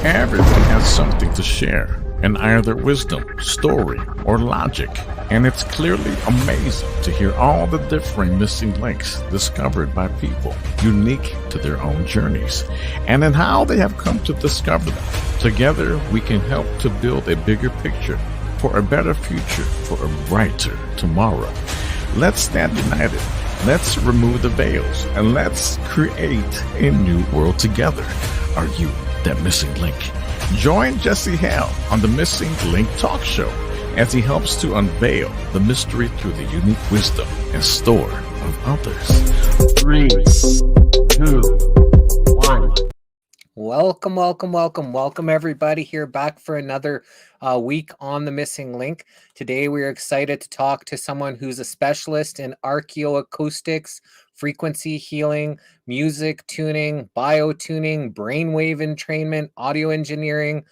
Everyone has something to share, in either wisdom, story, or logic, and it's clearly amazing to hear all the differing missing links discovered by people, unique to their own journeys, and in how they have come to discover them. Together, we can help to build a bigger picture for a better future, for a brighter tomorrow. Let's stand united. Let's remove the veils, and let's create a new world together. Are you that missing link? Join Jesse Hale on the Missing Link Talk Show as he helps to unveil the mystery through the unique wisdom and store of others. 3, 2, 1. Welcome, everybody here back for another week on the Missing Link. Today, we're excited to talk to someone who's a specialist in archeoacoustics, frequency healing, music tuning, biotuning, brainwave entrainment, audio engineering,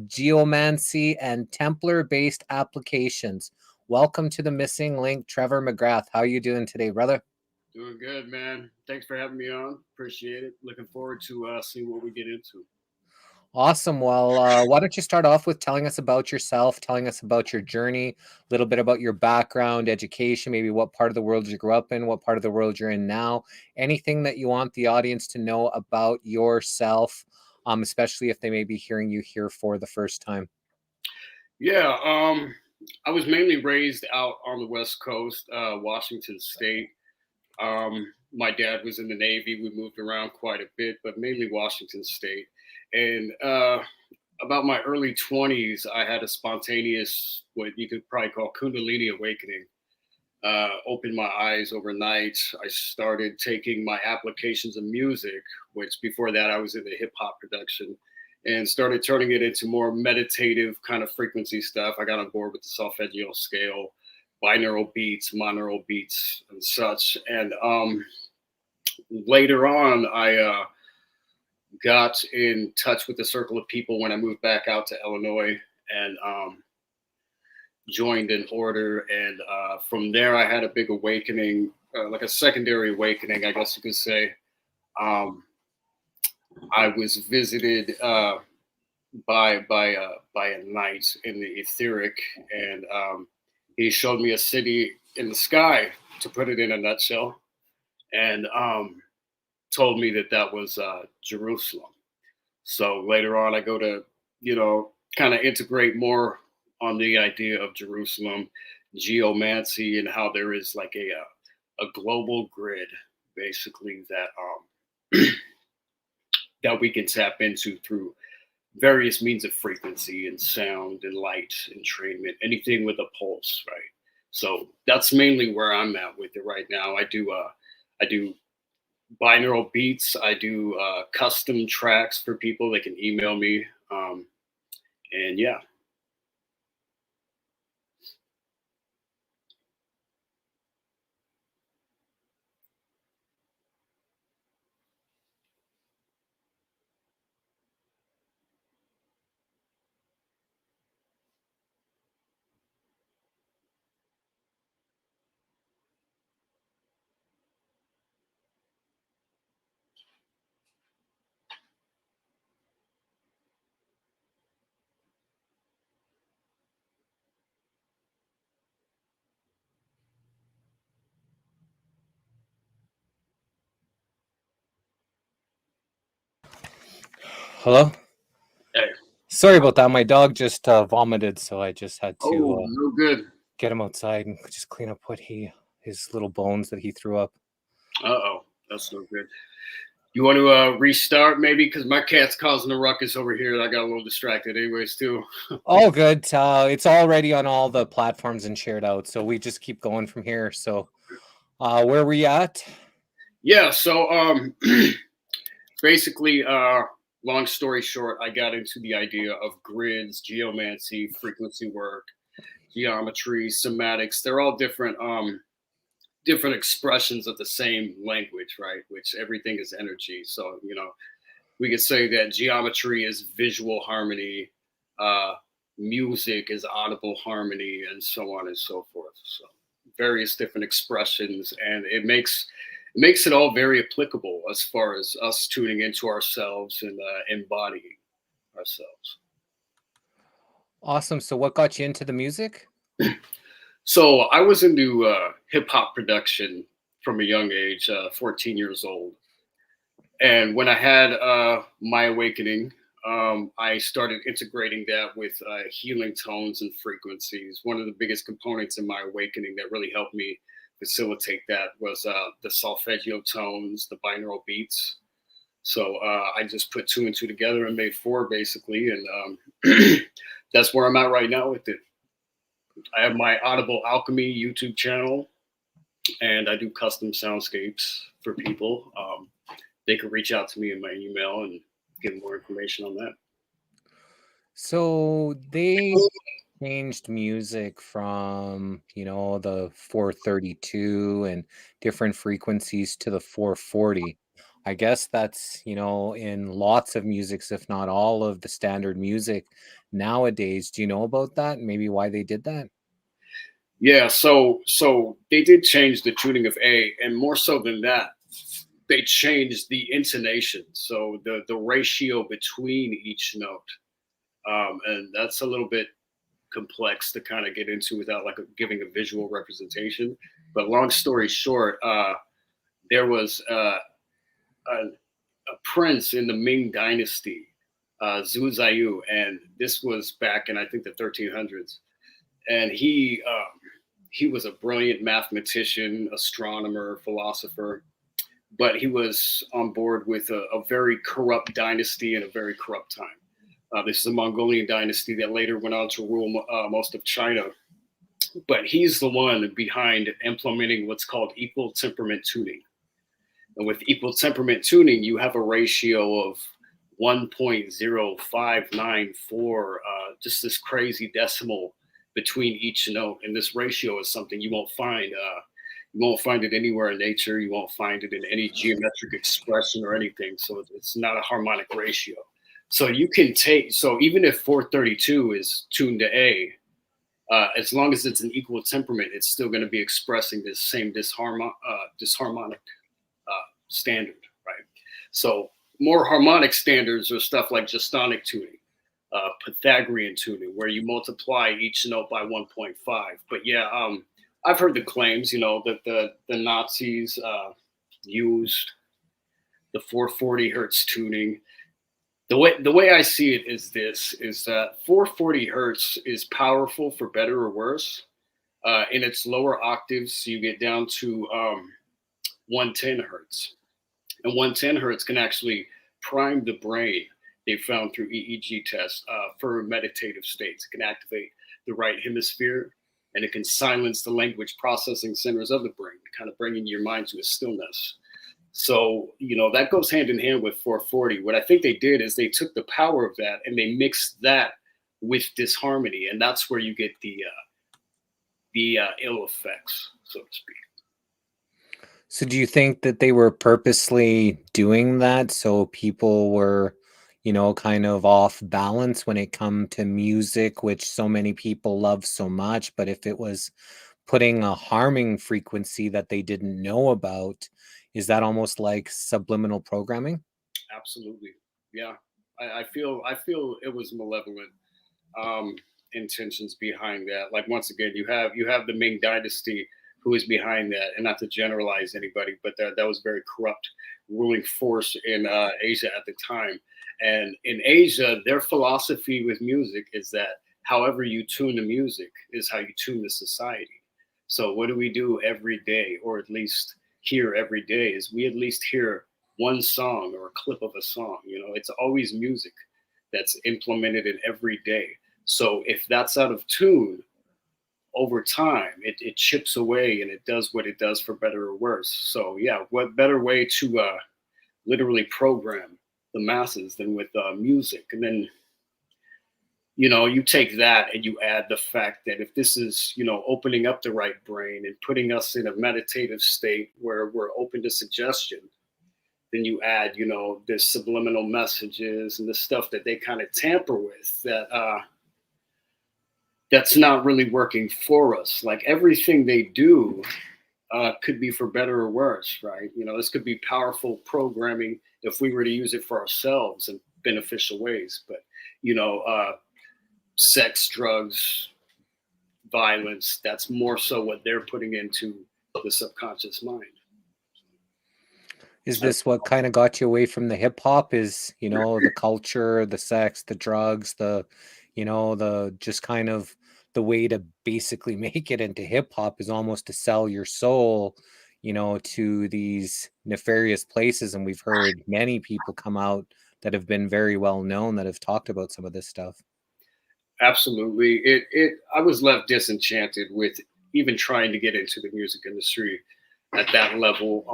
geomancy, and Templar-based applications. Welcome to the Missing Link, Trevor McGrath. How are you doing today, brother? Doing good, man. Thanks for having me on. Appreciate it. Looking forward to seeing what we get into. Awesome. Well, why don't you start off with telling us about yourself, telling us about your journey, a little bit about your background, education, maybe what part of the world you grew up in, what part of the world you're in now, anything that you want the audience to know about yourself, especially if they may be hearing you here for the first time. Yeah, I was mainly raised out on the West Coast, Washington State. My dad was in the Navy. We moved around quite a bit, but mainly Washington State. And about my early 20s, I had a spontaneous, what you could probably call kundalini awakening. Opened my eyes overnight. I started taking my applications of music, which before that I was in the hip hop production, and started turning it into more meditative kind of frequency stuff. I got on board with the solfeggio scale, binaural beats, monaural beats, and such. And later on, I got in touch with a circle of people when I moved back out to Illinois and joined an order. And from there, I had a big awakening, like a secondary awakening, I guess you could say. I was visited by a knight in the etheric, and he showed me a city in the sky, to put it in a nutshell, and told me that was Jerusalem. So later on, I go to, kind of integrate more on the idea of Jerusalem, geomancy, and how there is like a global grid, basically, that that we can tap into through various means of frequency and sound and light, entrainment, anything with a pulse, right? So that's mainly where I'm at with it right now. I do binaural beats. I do custom tracks for people. They can email me, and yeah. Hello? Hey. Sorry about that. My dog just vomited, so I just had to no good. Get him outside and just clean up what his little bones that he threw up. Uh-oh, that's no good. You want to restart maybe? Because my cat's causing a ruckus over here. And I got a little distracted anyways, too. All good. It's already on all the platforms and shared out. So we just keep going from here. So where were you at? Yeah, so basically, long story short, I got into the idea of grids, geomancy, frequency work, geometry, somatics. They're all different expressions of the same language, right? Which everything is energy. So, we could say that geometry is visual harmony, music is audible harmony, and so on and so forth. So various different expressions, and it makes it all very applicable as far as us tuning into ourselves and embodying. ourselves. Awesome. So what got you into the music? So I was into hip hop production from a young age, 14 years old. And when I had my awakening, I started integrating that with healing tones and frequencies. One of the biggest components in my awakening that really helped me facilitate that was the solfeggio tones, the binaural beats. So I just put two and two together and made four, basically. And that's where I'm at right now with it. I have my Audible Alchemy YouTube channel, and I do custom soundscapes for people. They can reach out to me in my email and get more information on that. So they changed music from, the 432 and different frequencies to the 440. I guess that's, in lots of musics, if not all of the standard music nowadays. Do you know about that? Maybe why they did that? Yeah, so they did change the tuning of A, and more so than that, they changed the intonation, so the ratio between each note, and that's a little bit complex to kind of get into without giving a visual representation. But long story short, there was a prince in the Ming Dynasty, Zhu Ziyu, and this was back in I think the 1300s, and he was a brilliant mathematician, astronomer, philosopher, but he was on board with a very corrupt dynasty in a very corrupt time. This is a Mongolian dynasty that later went on to rule most of China. But he's the one behind implementing what's called equal temperament tuning. And with equal temperament tuning, you have a ratio of 1.0594, just this crazy decimal between each note. And this ratio is something you won't find. You won't find it anywhere in nature. You won't find it in any geometric expression or anything. So it's not a harmonic ratio. So you can so even if 432 is tuned to A, as long as it's an equal temperament, it's still going to be expressing this same disharmonic standard, right? So more harmonic standards are stuff like gestonic tuning, Pythagorean tuning, where you multiply each note by 1.5. But yeah, I've heard the claims, that the Nazis used the 440 hertz tuning. The way I see it is that 440 hertz is powerful for better or worse. In its lower octaves, you get down to 110 hertz. And 110 hertz can actually prime the brain, they found through EEG tests, for meditative states. It can activate the right hemisphere, and it can silence the language processing centers of the brain, kind of bringing your mind to a stillness. So, that goes hand in hand with 440. What I think they did is they took the power of that and they mixed that with disharmony. And that's where you get the ill effects, so to speak. So do you think that they were purposely doing that so people were, kind of off balance when it come to music, which so many people love so much? But if it was putting a harming frequency that they didn't know about, is that almost like subliminal programming? Absolutely. Yeah. I feel it was malevolent intentions behind that. Like, once again, you have the Ming Dynasty who is behind that, and not to generalize anybody, but that was very corrupt ruling force in Asia at the time. And in Asia, their philosophy with music is that however you tune the music is how you tune the society. So what do we do every day, or at least hear every day, is we at least hear one song or a clip of a song. It's always music that's implemented in every day. So if that's out of tune, over time, it chips away and it does what it does, for better or worse. So yeah, what better way to literally program the masses than with music? And then, you take that and you add the fact that if this is, opening up the right brain and putting us in a meditative state where we're open to suggestion, then you add, the subliminal messages and the stuff that they kind of tamper with that's not really working for us. Like, everything they do could be for better or worse, right? This could be powerful programming if we were to use it for ourselves in beneficial ways. But sex, drugs, violence. That's more so what they're putting into the subconscious mind. Is this what kind of got you away from the hip hop? Is, the culture, the sex, the drugs, the just kind of the way to basically make it into hip hop is almost to sell your soul, to these nefarious places. And we've heard many people come out that have been very well known that have talked about some of this stuff. Absolutely. I was left disenchanted with even trying to get into the music industry at that level.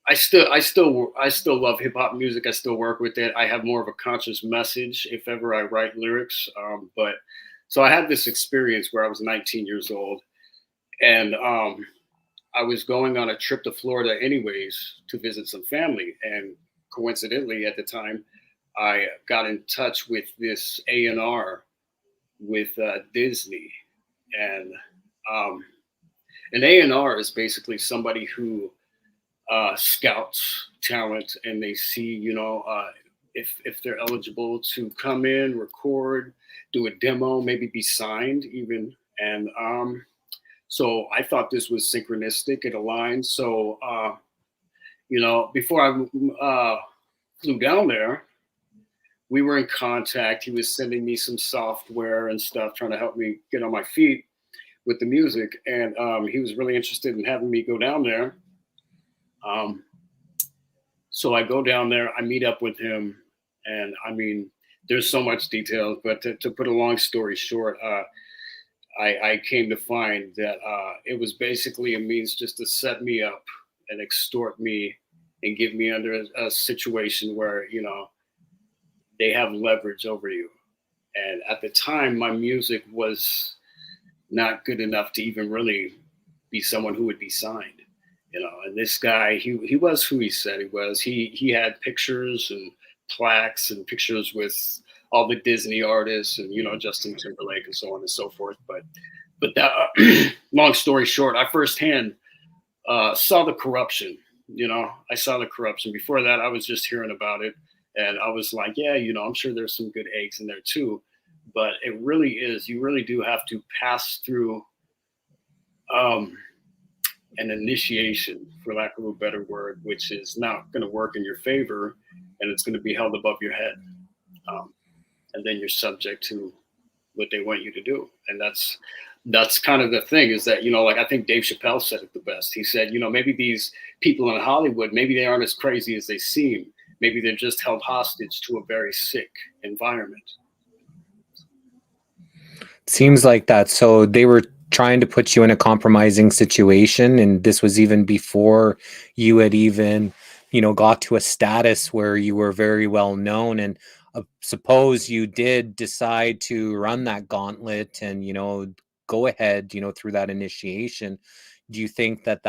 I still love hip hop music. I still work with it. I have more of a conscious message if ever I write lyrics. But so I had this experience where I was 19 years old, and I was going on a trip to Florida anyways to visit some family. And coincidentally, at the time, I got in touch with this A&R with Disney, and an A&R is basically somebody who scouts talent, and they see, if they're eligible to come in, record, do a demo, maybe be signed even. And so I thought this was synchronistic, it aligned. So, before I flew down there, we were in contact. He was sending me some software and stuff, trying to help me get on my feet with the music. And he was really interested in having me go down there. So I go down there, I meet up with him, and I mean, there's so much details, but to put a long story short, I came to find that it was basically a means just to set me up and extort me and get me under a situation where, they have leverage over you. And at the time, my music was not good enough to even really be someone who would be signed. And this guy, he was who he said he was. He had pictures and plaques and pictures with all the Disney artists and, Justin Timberlake and so on and so forth. But that, long story short, I firsthand saw the corruption. I saw the corruption. Before that, I was just hearing about it. And I was like, yeah, I'm sure there's some good eggs in there too. But it really is, you really do have to pass through an initiation, for lack of a better word, which is not going to work in your favor, and it's going to be held above your head. And then you're subject to what they want you to do. And that's kind of the thing, is that, like I think Dave Chappelle said it the best. He said, maybe these people in Hollywood, maybe they aren't as crazy as they seem. Maybe they're just held hostage to a very sick environment. Seems like that. So they were trying to put you in a compromising situation, and this was even before you had even, got to a status where you were very well known. And suppose you did decide to run that gauntlet and, go ahead, through that initiation. Do you think that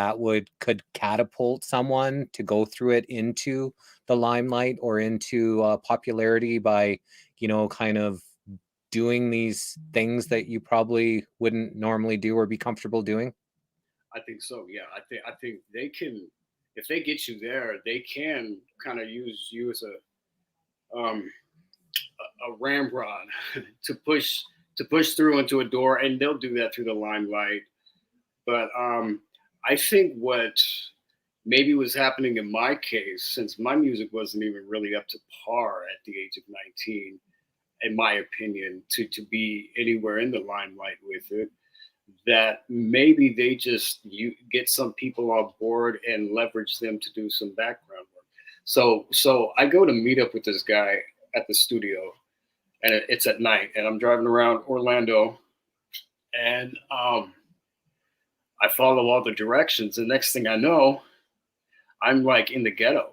could catapult someone to go through it into the limelight or into popularity by, kind of doing these things that you probably wouldn't normally do or be comfortable doing? I think so. Yeah, I think they can, if they get you there, they can kind of use you as a ramrod to push through into a door, and they'll do that through the limelight. But I think what maybe was happening in my case, since my music wasn't even really up to par at the age of 19, in my opinion, to be anywhere in the limelight with it, that maybe they just get some people on board and leverage them to do some background work. So I go to meet up with this guy at the studio, and it's at night, and I'm driving around Orlando, and I follow all the directions. The next thing I know, I'm like in the ghetto,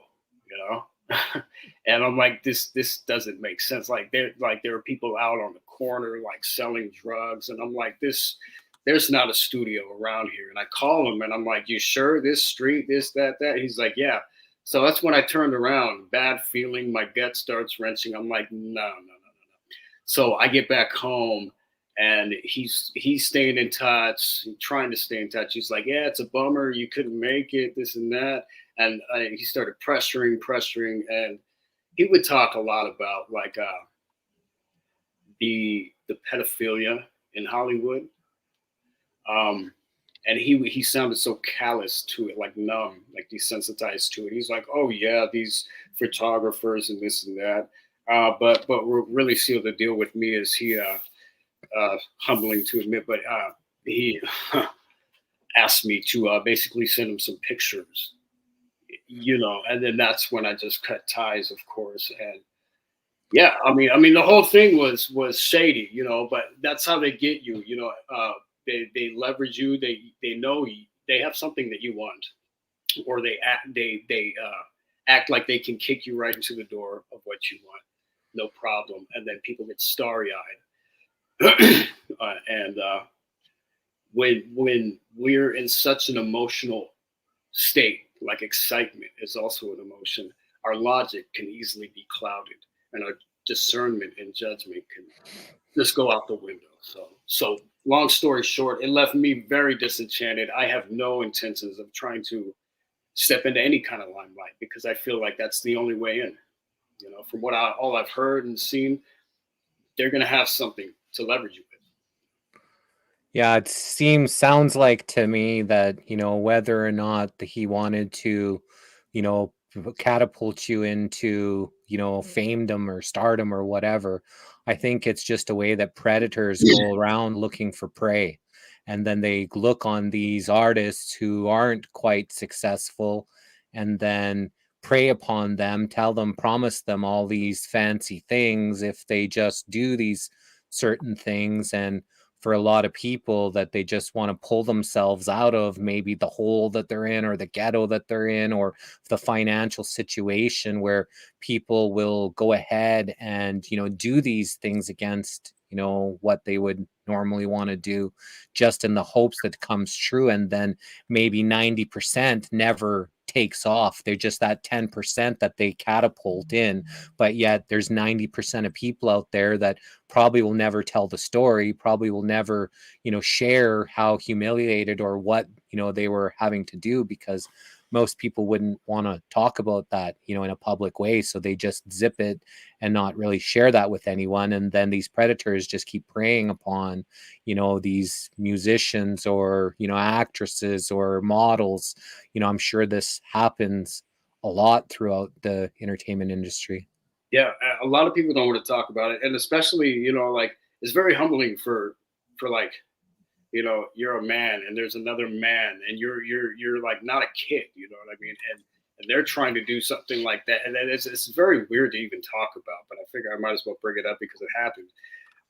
and I'm like, this doesn't make sense. Like there are people out on the corner like selling drugs, and I'm like, there's not a studio around here. And I call him, and I'm like, you sure this street, this, that? He's like, yeah. So that's when I turned around, bad feeling, my gut starts wrenching. I'm like, no. So I get back home, and he's staying in touch, trying to stay in touch. He's like, yeah, it's a bummer you couldn't make it, this and that. And he started pressuring. And, he would talk a lot about like the pedophilia in Hollywood. Um, and he sounded so callous to it, like numb, like desensitized to it. He's like, "Oh yeah, these photographers and this and that." But what really sealed the deal with me is he, humbling to admit, but he asked me to basically send him some pictures, and then that's when I just cut ties, of course. And yeah, I mean, the whole thing was shady, but that's how they get you, they leverage you. They know they have something that you want, or they act like they can kick you right into the door of what you want, no problem. And then people get starry eyed, and when we're in such an emotional state, like excitement is also an emotion, our logic can easily be clouded, and our discernment and judgment can just go out the window. So long story short, it left me very disenchanted. I have no intentions of trying to step into any kind of limelight, because I feel like that's the only way in. From all I've heard and seen, they're going to have something to leverage you with. Yeah, it sounds like to me that, whether or not he wanted to, catapult you into, famedom or stardom or whatever, I think it's just a way that predators go around looking for prey. And then they look on these artists who aren't quite successful and then prey upon them, promise them all these fancy things if they just do these certain things. And for a lot of people, that they just want to pull themselves out of maybe the hole that they're in, or the ghetto that they're in, or the financial situation, where people will go ahead and do these things against what they would normally want to do, just in the hopes that it comes true. And then maybe 90% never takes off. They're just that 10% that they catapult in, but yet there's 90% of people out there that probably will never tell the story, probably will never share how humiliated or what they were having to do, because most people wouldn't want to talk about that in a public way, so they just zip it and not really share that with anyone. And then these predators just keep preying upon these musicians, or actresses, or models. I'm sure this happens a lot throughout the entertainment industry. Yeah, a lot of people don't want to talk about it, and especially like, it's very humbling for like, you're a man and there's another man, and you're like not a kid, you know what I mean? And they're trying to do something like that, and then it's very weird to even talk about. But I figure I might as well bring it up because it happened.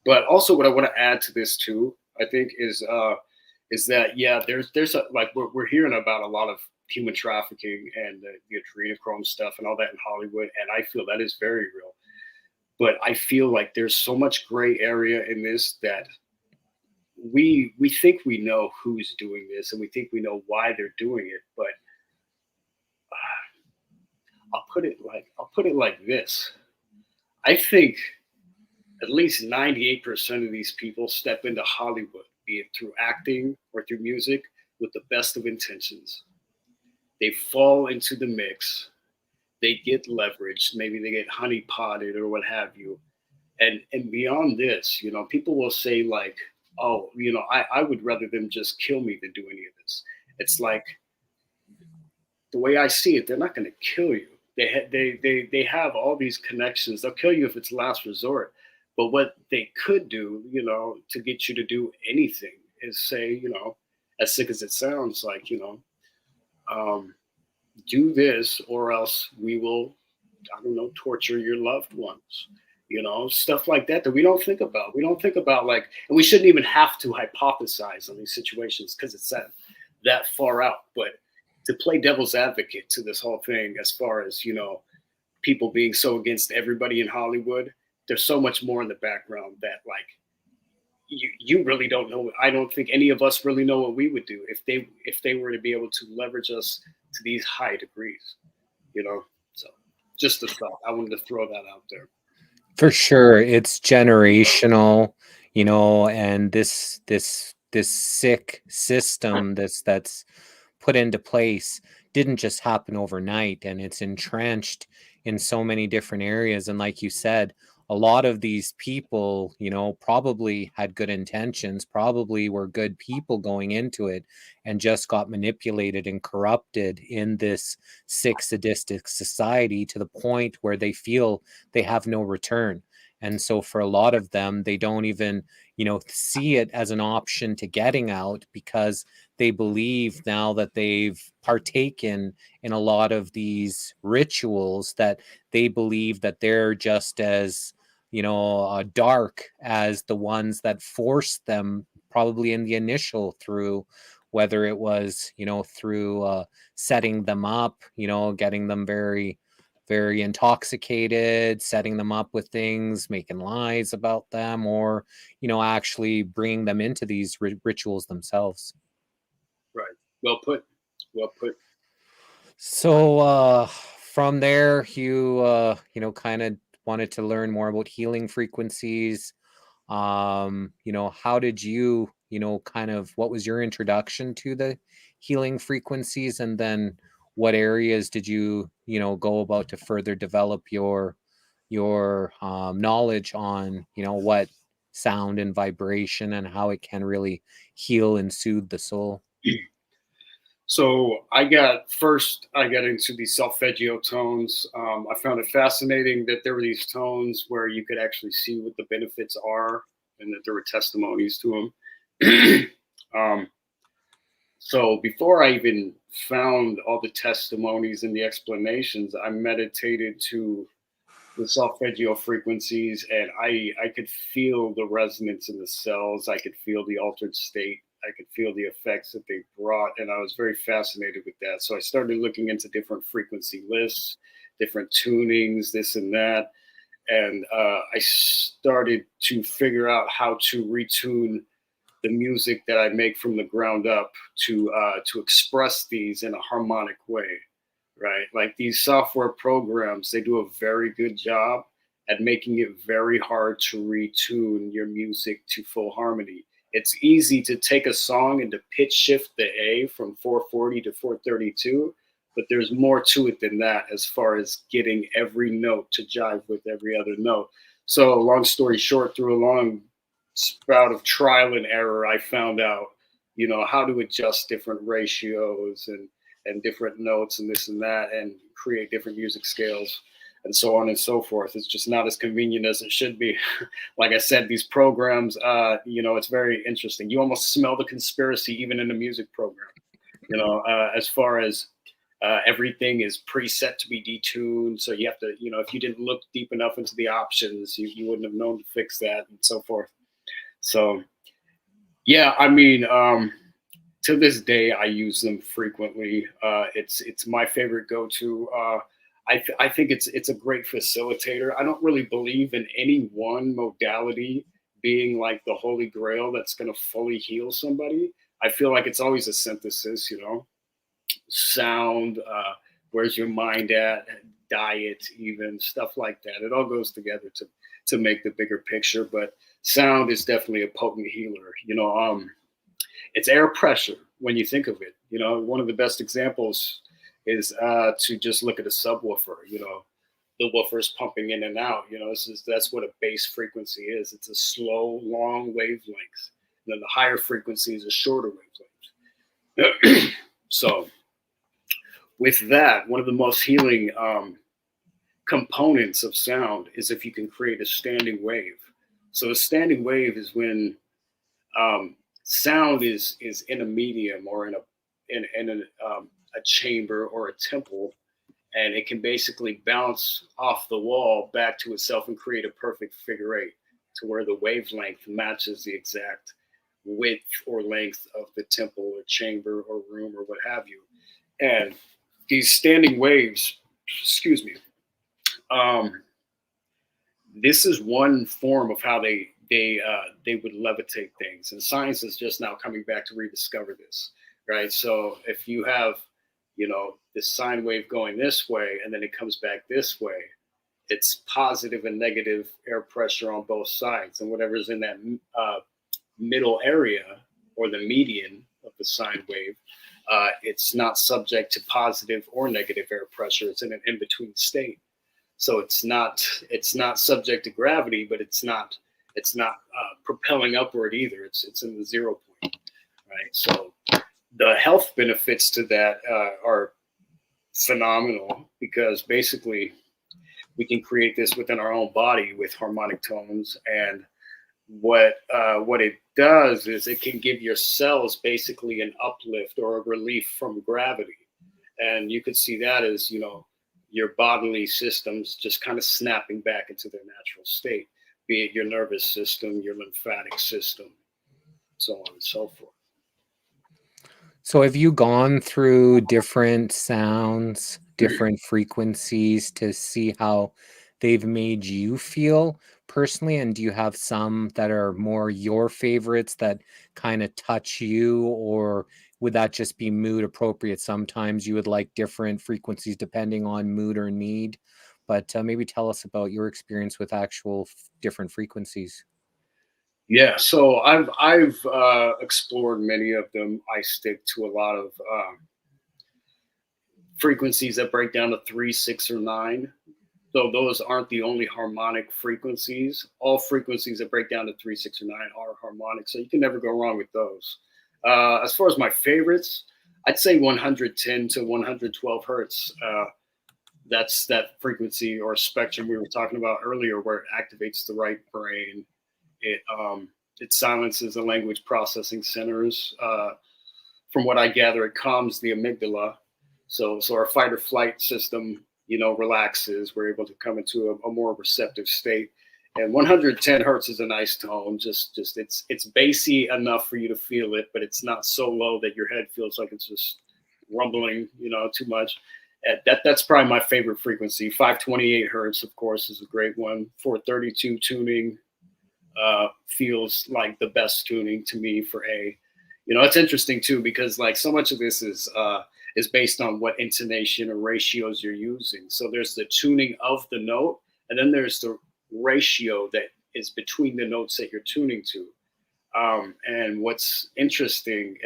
But also, what I want to add to this too, I think, is that, yeah, there's a, like, we're hearing about a lot of human trafficking and the adrenochrome stuff and all that in Hollywood, and I feel that is very real. But I feel like there's so much gray area in this, that we think we know who's doing this, and we think we know why they're doing it. But I'll put it like this: I think at least 98% of these people step into Hollywood, be it through acting or through music, with the best of intentions. They fall into the mix, they get leveraged, maybe they get honey potted or what have you. And beyond this, people will say like, "Oh, I would rather them just kill me than do any of this." It's like, the way I see it, they're not going to kill you. They have all these connections. They'll kill you if it's last resort. But what they could do, to get you to do anything, is say, as sick as it sounds, like, do this, or else we will, I don't know, torture your loved ones. Stuff like that we don't think about. We don't think about, like, and we shouldn't even have to hypothesize on these situations, because it's that far out. But to play devil's advocate to this whole thing, as far as, people being so against everybody in Hollywood, there's so much more in the background that, like, you really don't know. I don't think any of us really know what we would do if they were to be able to leverage us to these high degrees, So just a thought. I wanted to throw that out there. For sure, it's generational, and this sick system that's put into place didn't just happen overnight, and it's entrenched in so many different areas. And like you said, a lot of these people, you know, probably had good intentions, probably were good people going into it, and just got manipulated and corrupted in this sick, sadistic society to the point where they feel they have no return. And so for a lot of them, they don't even, you know, see it as an option to getting out, because they believe now that they've partaken in a lot of these rituals, that they believe that they're just as, you know, dark as the ones that forced them, probably in the initial, through whether it was, you know, through setting them up, you know, getting them very, very intoxicated, setting them up with things, making lies about them, or, you know, actually bringing them into these rituals themselves. Right. Well put. Well put. So from there, you know, kind of wanted to learn more about healing frequencies. You know, how did you, you know, kind of, what was your introduction to the healing frequencies, and then what areas did you, you know, go about to further develop your knowledge on, you know, what sound and vibration and how it can really heal and soothe the soul? So I got into these solfeggio tones. I found it fascinating that there were these tones where you could actually see what the benefits are, and that there were testimonies to them. So before I even found all the testimonies and the explanations, I meditated to the solfeggio frequencies, and I could feel the resonance in the cells. I could feel the altered state. I could feel the effects that they brought, and I was very fascinated with that. So I started looking into different frequency lists, different tunings, this and that, and I started to figure out how to retune the music that I make from the ground up to express these in a harmonic way, right? Like these software programs, they do a very good job at making it very hard to retune your music to full harmony. It's easy to take a song and to pitch shift the A from 440 to 432, but there's more to it than that as far as getting every note to jive with every other note. So long story short, through a long spout of trial and error, I found out, you know, how to adjust different ratios and different notes and this and that, and create different music scales and so on and so forth. It's just not as convenient as it should be. Like I said, these programs, you know, it's very interesting. You almost smell the conspiracy even in the music program, you know, as far as everything is preset to be detuned. So you have to, you know, if you didn't look deep enough into the options, you wouldn't have known to fix that and so forth. So, yeah, I mean, to this day, I use them frequently. It's my favorite go-to. I think it's a great facilitator. I don't really believe in any one modality being like the holy grail that's going to fully heal somebody. I feel like it's always a synthesis, you know, sound, where's your mind at, diet, even stuff like that. It all goes together to make the bigger picture. But sound is definitely a potent healer. You know, it's air pressure when you think of it. You know, one of the best examples is to just look at a subwoofer. You know, the woofer's pumping in and out. You know, that's what a bass frequency is. It's a slow, long wavelength. And then the higher frequency is a shorter wavelength. So with that, one of the most healing components of sound is if you can create a standing wave. So a standing wave is when sound is in a medium or in a chamber or a temple, and it can basically bounce off the wall back to itself and create a perfect figure eight, to where the wavelength matches the exact width or length of the temple or chamber or room or what have you. And these standing waves, excuse me, this is one form of how they would levitate things, and science is just now coming back to rediscover this, right? So if you have, you know, this sine wave going this way and then it comes back this way, it's positive and negative air pressure on both sides, and whatever's in that middle area or the median of the sine wave, it's not subject to positive or negative air pressure. It's in an in-between state. So it's not subject to gravity, but it's not propelling upward either. It's in the 0 point, right? So the health benefits to that are phenomenal, because basically we can create this within our own body with harmonic tones. And what it does is it can give your cells basically an uplift or a relief from gravity. And you could see that as, your bodily systems just kind of snapping back into their natural state, be it your nervous system, your lymphatic system, so on and so forth. So have you gone through different sounds, different frequencies to see how they've made you feel personally? And do you have some that are more your favorites that kind of touch you, or would that just be mood appropriate? Sometimes you would like different frequencies depending on mood or need, but maybe tell us about your experience with actual different frequencies. Yeah, so I've explored many of them. I stick to a lot of frequencies that break down to 3, 6, or 9. Though those aren't the only harmonic frequencies. All frequencies that break down to 3, 6, or 9 are harmonic, so you can never go wrong with those. As far as my favorites, I'd say 110 to 112 hertz. That's that frequency or spectrum we were talking about earlier, where it activates the right brain. It silences the language processing centers. From what I gather, it calms the amygdala. So our fight or flight system, relaxes. We're able to come into a more receptive state. And 110 hertz is a nice tone. Just it's bassy enough for you to feel it, but it's not so low that your head feels like it's just rumbling, too much. That's probably my favorite frequency. 528 hertz, of course, is a great one. 432 tuning feels like the best tuning to me for A. It's interesting too, because like so much of this is based on what intonation or ratios you're using. So there's the tuning of the note, and then there's the ratio that is between the notes that you're tuning to. And what's interesting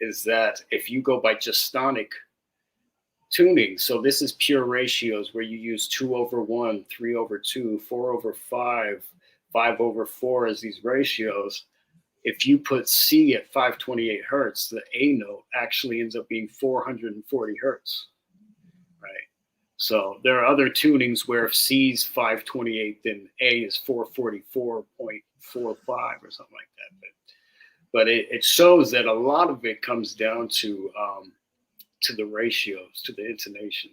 is that if you go by gestonic tuning, so this is pure ratios where you use 2/1, 3/2, 4/5, 5/4 as these ratios. If you put C at 528 hertz, the A note actually ends up being 440 hertz, right? So there are other tunings where if C's 528, then A is 444.45 or something like that. But it shows that a lot of it comes down to the ratios, to the intonation.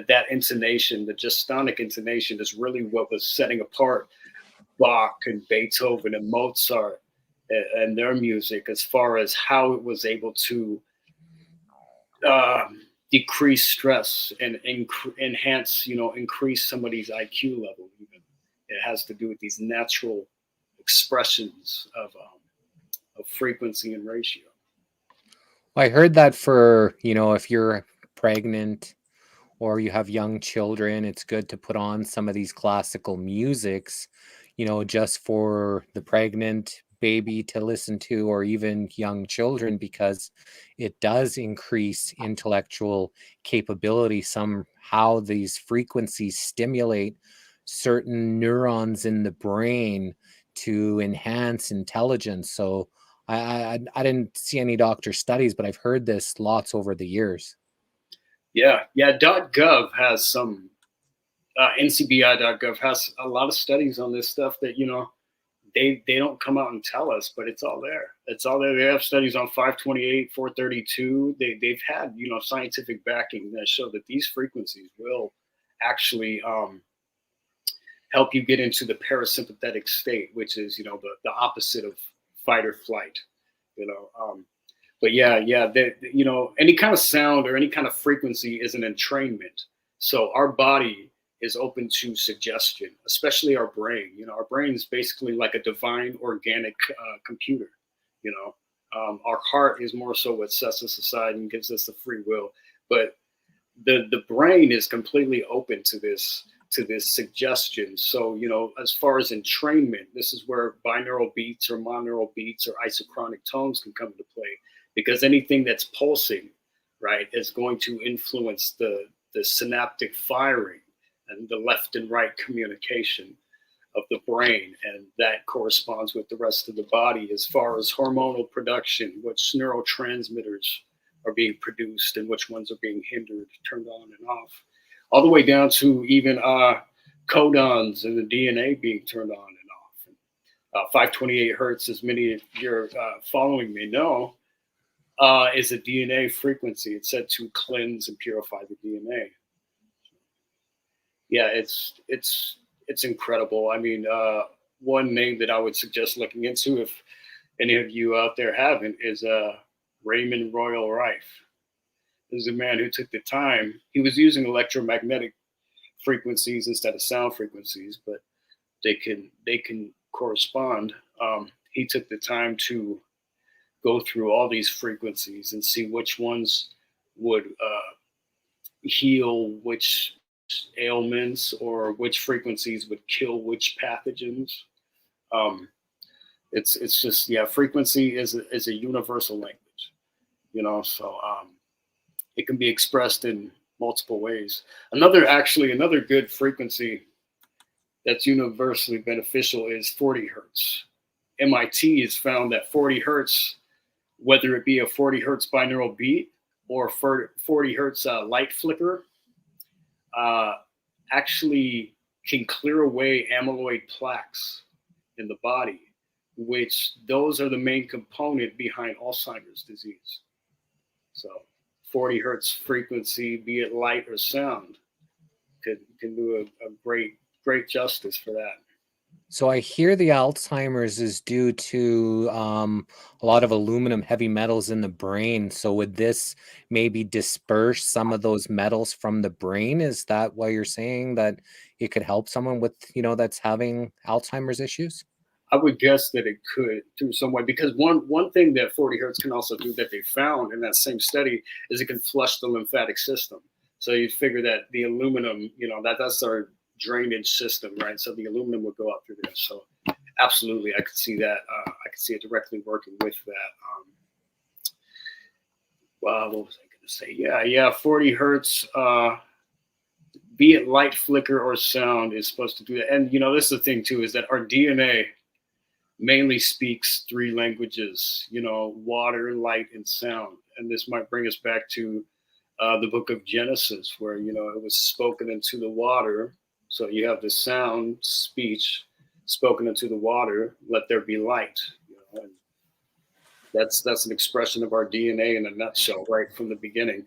That intonation, the gestonic intonation, is really what was setting apart Bach and Beethoven and Mozart and their music, as far as how it was able to decrease stress and increase somebody's IQ level. Even it has to do with these natural expressions of frequency and ratio. Well, I heard that for, if you're pregnant or you have young children, it's good to put on some of these classical musics, just for the pregnant baby to listen to, or even young children, because it does increase intellectual capability. Somehow these frequencies stimulate certain neurons in the brain to enhance intelligence. So I didn't see any doctor studies, but I've heard this lots over the years. Yeah. .gov has some, NCBI.gov has a lot of studies on this stuff that, they don't come out and tell us, but it's all there. It's all there. They have studies on 528, 432. They've had, scientific backing that show that these frequencies will actually help you get into the parasympathetic state, which is, the opposite of fight or flight, But yeah, any kind of sound or any kind of frequency is an entrainment. So our body is open to suggestion, especially our brain. Our brain is basically like a divine organic computer. Our heart is more so what sets us aside and gives us the free will. But the brain is completely open to this suggestion. So, as far as entrainment, this is where binaural beats or monaural beats or isochronic tones can come into play, because anything that's pulsing, right, is going to influence the the synaptic firing and the left and right communication of the brain, and that corresponds with the rest of the body as far as hormonal production, which neurotransmitters are being produced and which ones are being hindered, turned on and off, all the way down to even codons in the DNA being turned on and off. 528 hertz, as many of your following may know, is a DNA frequency. It's said to cleanse and purify the DNA. Yeah, it's incredible. I mean, one name that I would suggest looking into, if any of you out there haven't, is Raymond Royal Rife. This is a man who took the time. He was using electromagnetic frequencies instead of sound frequencies, but they can correspond. He took the time to go through all these frequencies and see which ones would heal which ailments, or which frequencies would kill which pathogens. It's just, yeah, frequency is a universal language, you know, so it can be expressed in multiple ways. Another good frequency that's universally beneficial is 40 hertz. MIT has found that 40 hertz, whether it be a 40 hertz binaural beat or 40 hertz light flicker, actually can clear away amyloid plaques in the body, which those are the main component behind Alzheimer's disease. So 40 hertz frequency, be it light or sound, can do a great justice for that. So I hear the Alzheimer's is due to a lot of aluminum heavy metals in the brain. So would this maybe disperse some of those metals from the brain? Is that why you're saying that it could help someone with, that's having Alzheimer's issues? I would guess that it could through some way, because one thing that 40 hertz can also do that they found in that same study is it can flush the lymphatic system. So you'd figure that the aluminum, that's our drainage system, right? So the aluminum would go out through there. So absolutely, I could see that. I could see it directly working with that. What was I going to say? Yeah, 40 hertz, be it light, flicker, or sound, is supposed to do that. And this is the thing too, is that our DNA mainly speaks 3 languages, water, light, and sound. And this might bring us back to the book of Genesis, where, it was spoken into the water. So you have the sound, speech, spoken into the water, let there be light. And that's an expression of our DNA in a nutshell, right from the beginning,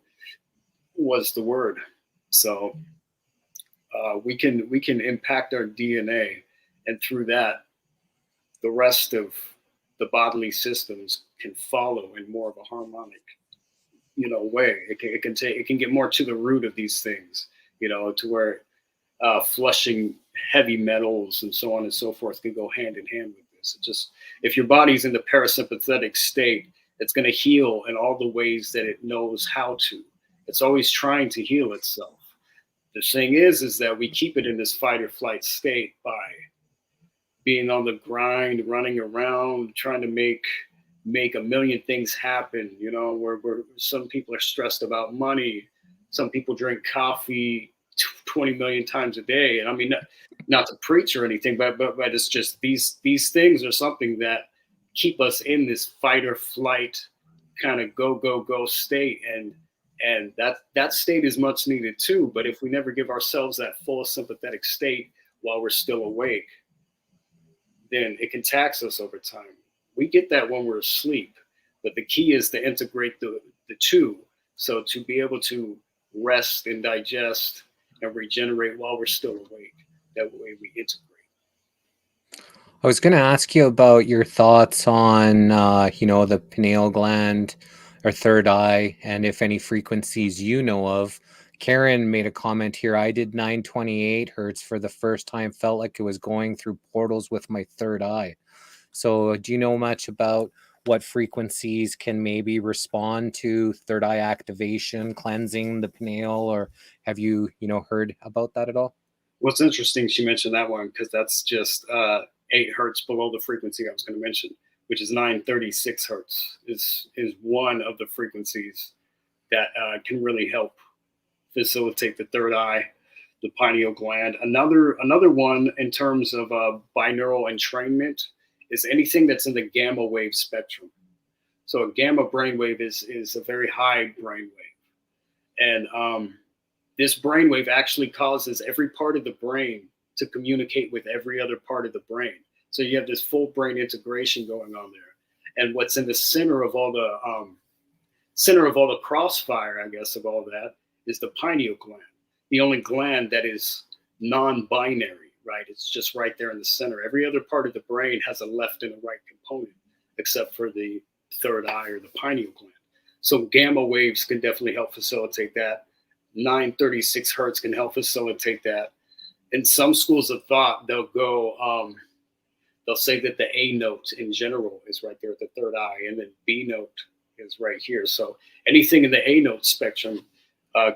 was the word. So we can impact our DNA, and through that, the rest of the bodily systems can follow in more of a harmonic, way. It can get more to the root of these things, to where flushing heavy metals and so on and so forth can go hand in hand with this. It just, if your body's in the parasympathetic state, it's going to heal in all the ways that it knows how to. It's always trying to heal itself. The thing is that we keep it in this fight or flight state by being on the grind, running around, trying to make a million things happen. Where some people are stressed about money. Some people drink coffee 20 million times a day. And I mean, not to preach or anything, but it's just these things are something that keep us in this fight or flight kind of go state. And that state is much needed too. But if we never give ourselves that full sympathetic state while we're still awake, then it can tax us over time. We get that when we're asleep, but the key is to integrate the two. So to be able to rest and digest and regenerate while we're still awake, that way we integrate. I was going to ask you about your thoughts on, the pineal gland or third eye, and if any frequencies you know of. Karen made a comment here. I did 928 hertz for the first time, felt like it was going through portals with my third eye. So do you know much about what frequencies can maybe respond to third eye activation, cleansing the pineal, or have you, heard about that at all? Well, it's interesting she mentioned that one, because that's just 8 hertz below the frequency I was going to mention, which is 936 hertz is one of the frequencies that can really help facilitate the third eye, the pineal gland. Another one in terms of binaural entrainment is anything that's in the gamma wave spectrum. So a gamma brainwave is a very high brainwave, and this brainwave actually causes every part of the brain to communicate with every other part of the brain. So you have this full brain integration going on there. And what's in the center of all the crossfire, I guess, of all that is the pineal gland, the only gland that is non-binary, right? It's just right there in the center. Every other part of the brain has a left and a right component, except for the third eye or the pineal gland. So gamma waves can definitely help facilitate that. 936 hertz can help facilitate that. In some schools of thought, they'll say that the A note in general is right there at the third eye, and then B note is right here. So anything in the A note spectrum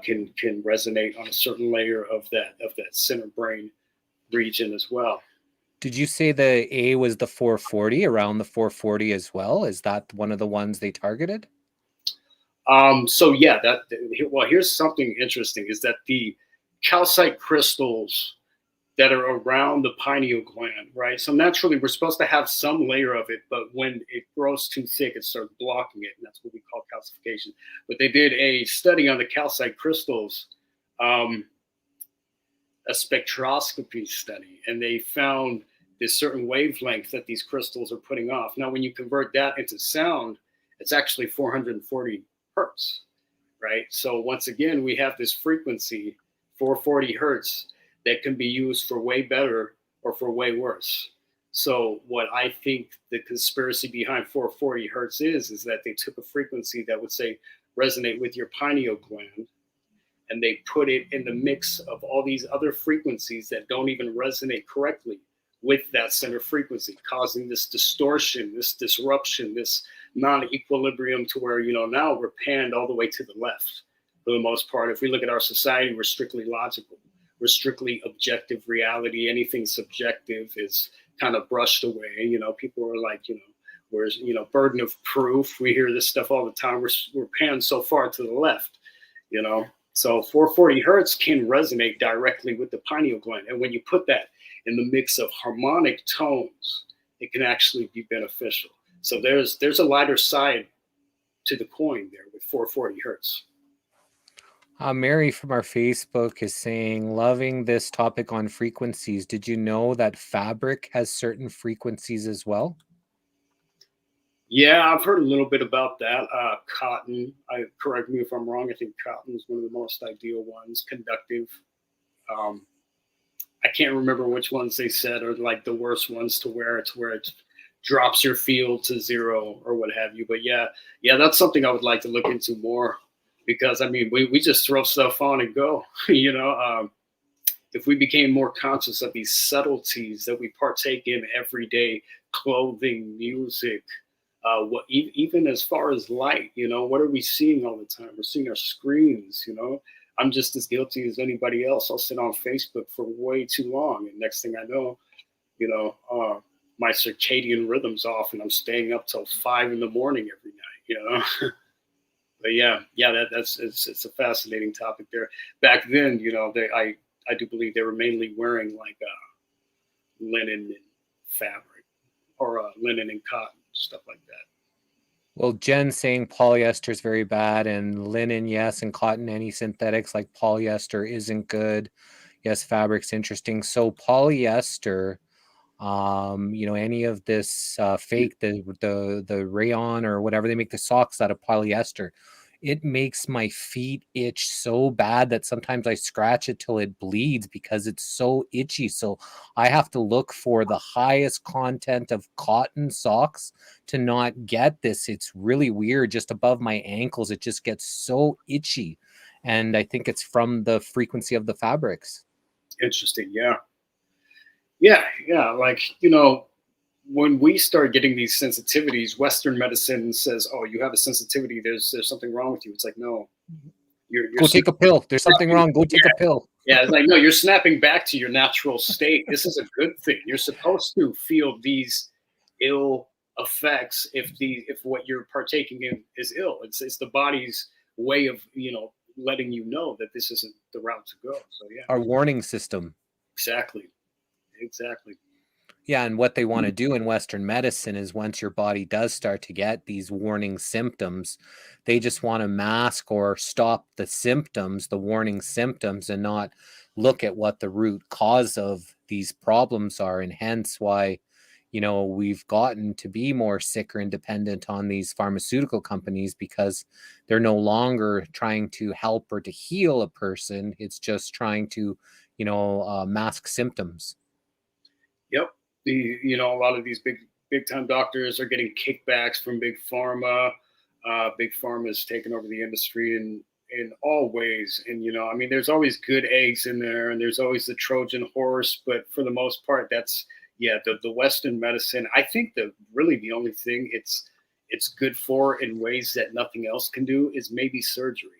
can resonate on a certain layer of that center brain region as well. Did you say the A was the 440, around the 440 as well? Is that one of the ones they targeted? So yeah, well, here's something interesting is that the calcite crystals that are around the pineal gland, right? So naturally we're supposed to have some layer of it, but when it grows too thick, it starts blocking it. And that's what we call calcification. But they did a study on the calcite crystals, a spectroscopy study, and they found this certain wavelength that these crystals are putting off. Now, when you convert that into sound, it's actually 440 hertz, right? So once again, we have this frequency, 440 hertz, that can be used for way better or for way worse. So what I think the conspiracy behind 440 hertz is that they took a frequency that would say resonate with your pineal gland, and they put it in the mix of all these other frequencies that don't even resonate correctly with that center frequency, causing this distortion, this disruption, this non-equilibrium to where, now we're panned all the way to the left for the most part. If we look at our society, we're strictly logical. We're strictly objective reality. Anything subjective is kind of brushed away. People are like, where's, burden of proof. We hear this stuff all the time. We're panned so far to the left, So 440 hertz can resonate directly with the pineal gland. And when you put that in the mix of harmonic tones, it can actually be beneficial. So there's a lighter side to the coin there with 440 hertz. Mary from our Facebook is saying, loving this topic on frequencies. Did you know that fabric has certain frequencies as well? Yeah, I've heard a little bit about that. Cotton, correct me if I'm wrong, I think cotton is one of the most ideal ones, conductive. I can't remember which ones they said are like the worst ones to wear. It's where it drops your field to zero or what have you. But yeah, that's something I would like to look into more. Because, we just throw stuff on and go, if we became more conscious of these subtleties that we partake in every day, clothing, music, even as far as light, what are we seeing all the time? We're seeing our screens, I'm just as guilty as anybody else. I'll sit on Facebook for way too long. And next thing I know, my circadian rhythm's off and I'm staying up till 5 a.m. every night, But it's a fascinating topic there. Back then, I do believe they were mainly wearing like linen and fabric or linen and cotton, stuff like that. Well, Jen's saying polyester is very bad, and linen, yes, and cotton, any synthetics like polyester isn't good. Yes, fabric's interesting. So polyester, any of this fake, the rayon or whatever, they make the socks out of polyester. It makes my feet itch so bad that sometimes I scratch it till it bleeds because it's so itchy. So I have to look for the highest content of cotton socks to not get this. It's really weird. Just above my ankles, it just gets so itchy. And I think it's from the frequency of the fabrics. Interesting. Yeah. Like, when we start getting these sensitivities, Western medicine says, "Oh, you have a sensitivity. There's something wrong with you." It's like, no, you're go take a pill. There's something wrong. Go take a pill. Yeah, it's like, no, you're snapping back to your natural state. This is a good thing. You're supposed to feel these ill effects if what you're partaking in is ill. It's the body's way of letting you know that this isn't the route to go. So yeah, Our warning system. exactly. Yeah, and what they want to do in Western medicine is once your body does start to get these warning symptoms, they just want to mask or stop the symptoms, the warning symptoms, and not look at what the root cause of these problems are. And hence why, we've gotten to be more sicker and dependent on these pharmaceutical companies, because they're no longer trying to help or to heal a person. It's just trying to, mask symptoms. Yep. A lot of these big time doctors are getting kickbacks from big pharma. Big pharma has taken over the industry in all ways. And I mean, there's always good eggs in there, and there's always the Trojan horse. But for the most part, that's the Western medicine. I think really the only thing it's good for in ways that nothing else can do is maybe surgery,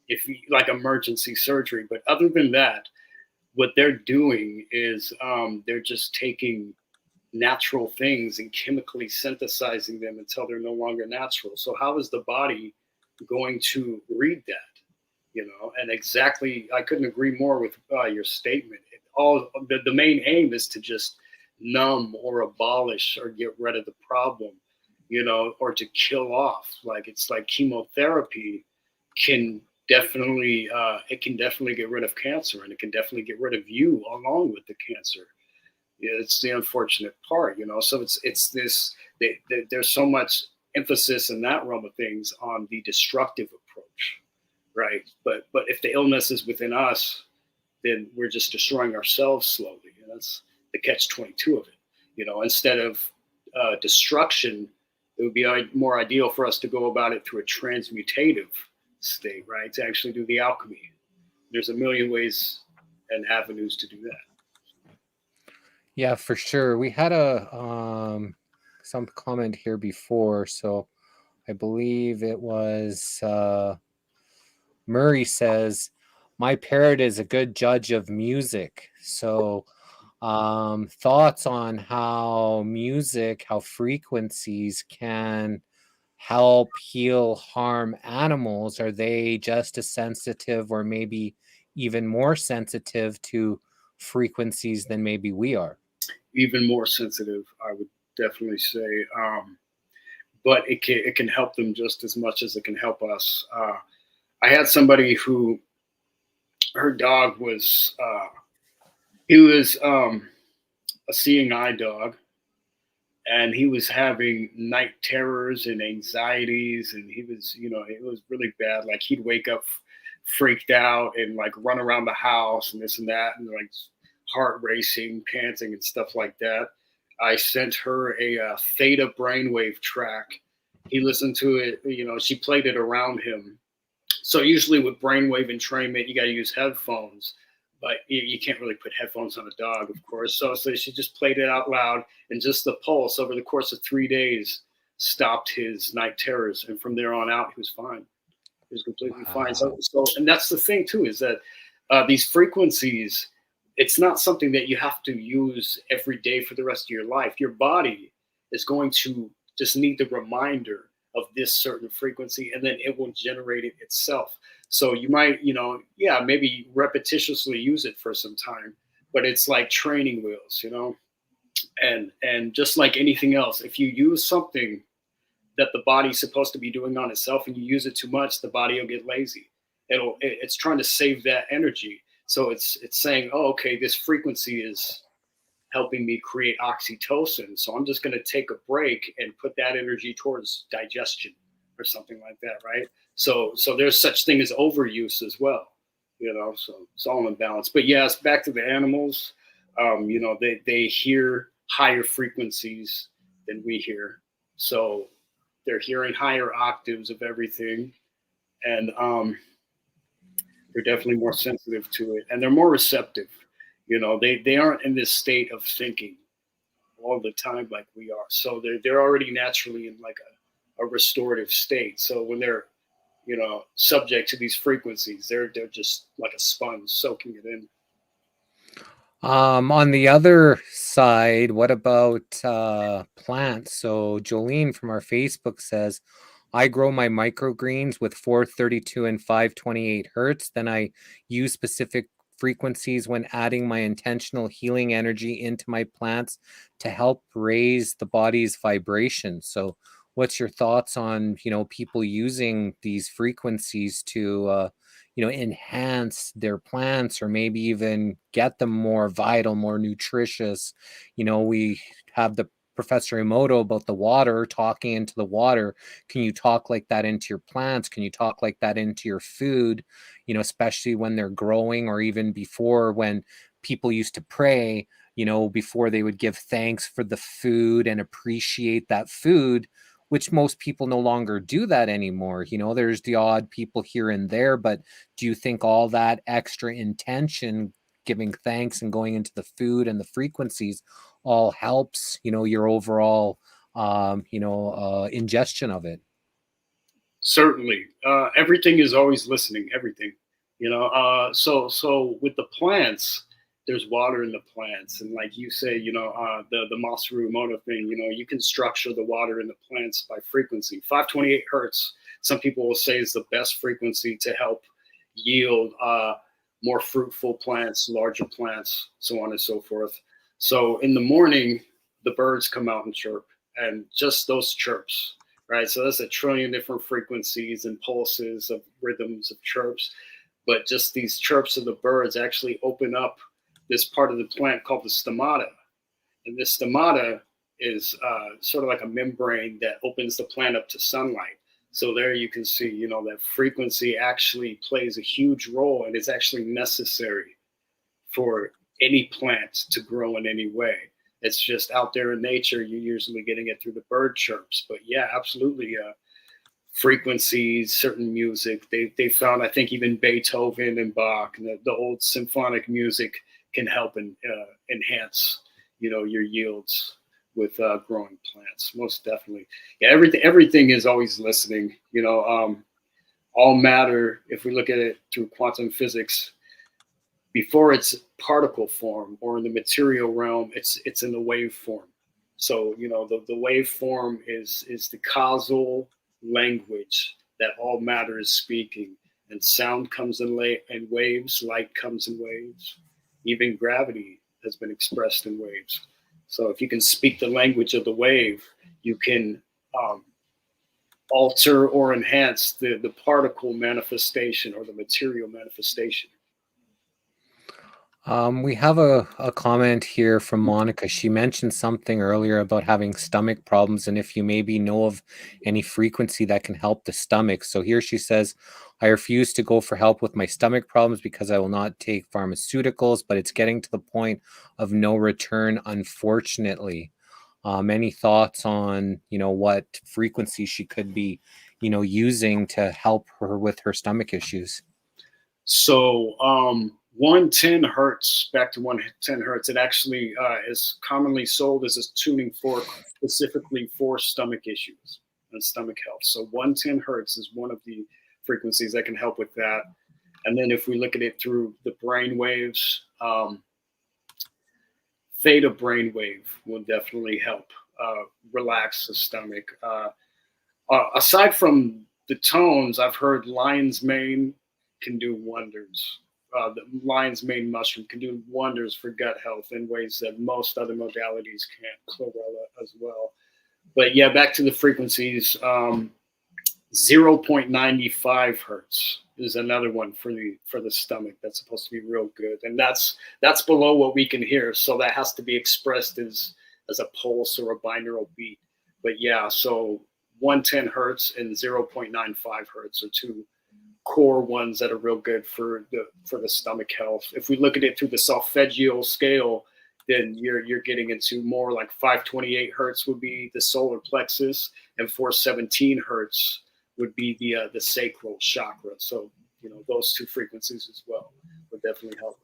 if like emergency surgery. But other than that, what they're doing is they're just taking natural things and chemically synthesizing them until they're no longer natural. So how is the body going to read that? And exactly, I couldn't agree more with your statement. The main aim is to just numb or abolish or get rid of the problem, or to kill off. Like, it's like chemotherapy can definitely get rid of cancer, and it can definitely get rid of you along with the cancer. It's the unfortunate part, so it's this, there's so much emphasis in that realm of things on the destructive approach, right? But if the illness is within us, then we're just destroying ourselves slowly, and that's the catch-22 of it. Instead of destruction, it would be more ideal for us to go about it through a transmutative state, right? To actually do the alchemy. There's a million ways and avenues to do that. Yeah, for sure. We had some comment here before, so I believe it was Murray says, my parrot is a good judge of music. So thoughts on how frequencies can help heal, harm animals? Are they just as sensitive, or maybe even more sensitive to frequencies than maybe we are? Even more sensitive, I would definitely say. But it can help them just as much as it can help us. I had somebody who, her dog was he was a seeing eye dog, and he was having night terrors and anxieties, and he was, it was really bad. Like, he'd wake up freaked out and like run around the house and this and that, and like heart racing, panting, and stuff like that. I sent her a theta brainwave track. He listened to it. She played it around him. So usually with brainwave entrainment, you got to use headphones, but you can't really put headphones on a dog, of course. So she just played it out loud, and just the pulse over the course of 3 days stopped his night terrors. And from there on out, he was fine. He was completely fine. So, and that's the thing too, is that these frequencies, it's not something that you have to use every day for the rest of your life. Your body is going to just need the reminder of this certain frequency, and then it will generate it itself. So you might, maybe repetitiously use it for some time, but it's like training wheels, and just like anything else, if you use something that the body's supposed to be doing on itself and you use it too much, the body will get lazy. It's trying to save that energy. So it's saying, oh, okay, this frequency is helping me create oxytocin, so I'm just going to take a break and put that energy towards digestion or something like that, right? So there's such thing as overuse as well, so it's all in balance. But yes, back to the animals, they hear higher frequencies than we hear. So they're hearing higher octaves of everything, and they're definitely more sensitive to it, and they're more receptive. They aren't in this state of thinking all the time like we are. So they're already naturally in like a restorative state. So when they're, subject to these frequencies, they're just like a sponge soaking it in. On the other side, what about plants? So Jolene from our Facebook says, I grow my microgreens with 432 and 528 hertz. Then I use specific frequencies when adding my intentional healing energy into my plants to help raise the body's vibration. So what's your thoughts on, people using these frequencies to enhance their plants, or maybe even get them more vital, more nutritious? We have the Professor Emoto about the water, talking into the water. Can you talk like that into your plants? Can you talk like that into your food? Especially when they're growing, or even before, when people used to pray, before they would give thanks for the food and appreciate that food, which most people no longer do that anymore. There's the odd people here and there, but do you think all that extra intention, giving thanks and going into the food and the frequencies, all helps, your overall, ingestion of it? Certainly, everything is always listening. Everything, so with the plants, there's water in the plants, and like you say, the Masaru Emoto thing. You can structure the water in the plants by frequency. 528 hertz. Some people will say is the best frequency to help yield more fruitful plants, larger plants, so on and so forth. So in the morning, the birds come out and chirp, and just those chirps, right? So that's a trillion different frequencies and pulses of rhythms of chirps. But just these chirps of the birds actually open up this part of the plant called the stomata. And this stomata is sort of like a membrane that opens the plant up to sunlight. So there you can see, that frequency actually plays a huge role, and it's actually necessary for any plant to grow in any way. It's just out there in nature, you're usually getting it through the bird chirps. But yeah, absolutely. Frequencies, certain music, they found, I think even Beethoven and Bach and the old symphonic music can help enhance, your yields with growing plants. Most definitely. Yeah, everything is always listening. All matter, if we look at it through quantum physics, before it's particle form or in the material realm, it's in the wave form. So the wave form is the causal language that all matter is speaking, and sound comes in waves, light comes in waves, even gravity has been expressed in waves. So if you can speak the language of the wave, you can alter or enhance the particle manifestation or the material manifestation. We have a comment here from Monica. She mentioned something earlier about having stomach problems, and if you maybe know of any frequency that can help the stomach. So here she says, I refuse to go for help with my stomach problems because I will not take pharmaceuticals, but it's getting to the point of no return, unfortunately. Any thoughts on, what frequency she could be, using to help her with her stomach issues? So 110 hertz, back to 110 hertz, it actually is commonly sold as a tuning fork specifically for stomach issues and stomach health. So 110 hertz is one of the frequencies that can help with that. And then if we look at it through the brain waves, theta brainwave will definitely help relax the stomach. Aside from the tones, I've heard lion's mane can do wonders. The lion's mane mushroom can do wonders for gut health in ways that most other modalities can't. Chlorella as well. But yeah, back to the frequencies. 0.95 hertz is another one for the stomach that's supposed to be real good, and that's below what we can hear. So that has to be expressed as a pulse or a binaural beat. But yeah, so 110 hertz and 0.95 hertz are two core ones that are real good for the stomach health. If we look at it through the solfeggio scale, then you're getting into more like 528 hertz would be the solar plexus, and 417 hertz would be the sacral chakra. So those two frequencies as well would definitely help.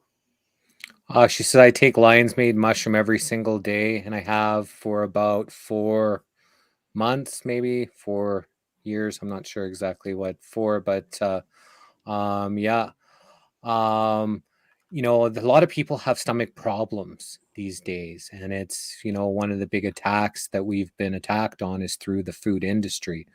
She said, I take lion's mane mushroom every single day, and I have for about 4 months, maybe 4 years. I'm not sure exactly what for, but yeah. A lot of people have stomach problems these days, and it's, one of the big attacks that we've been attacked on is through the food industry.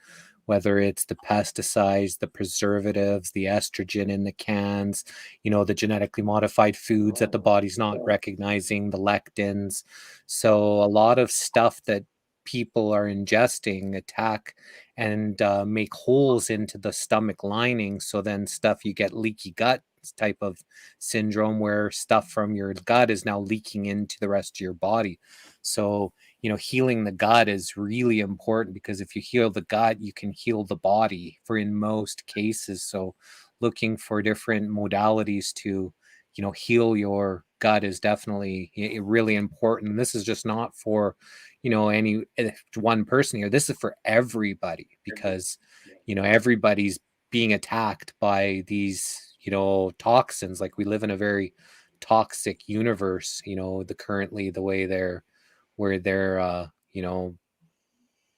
whether it's the pesticides, the preservatives, the estrogen in the cans, the genetically modified foods that the body's not recognizing, the lectins. So a lot of stuff that people are ingesting attack and make holes into the stomach lining. So then you get leaky gut type of syndrome where stuff from your gut is now leaking into the rest of your body. So, healing the gut is really important, because if you heal the gut, you can heal the body in most cases. So looking for different modalities to, heal your gut is definitely really important. And this is just not for, any one person here. This is for everybody, because, everybody's being attacked by these, toxins. Like, we live in a very toxic universe, the way they're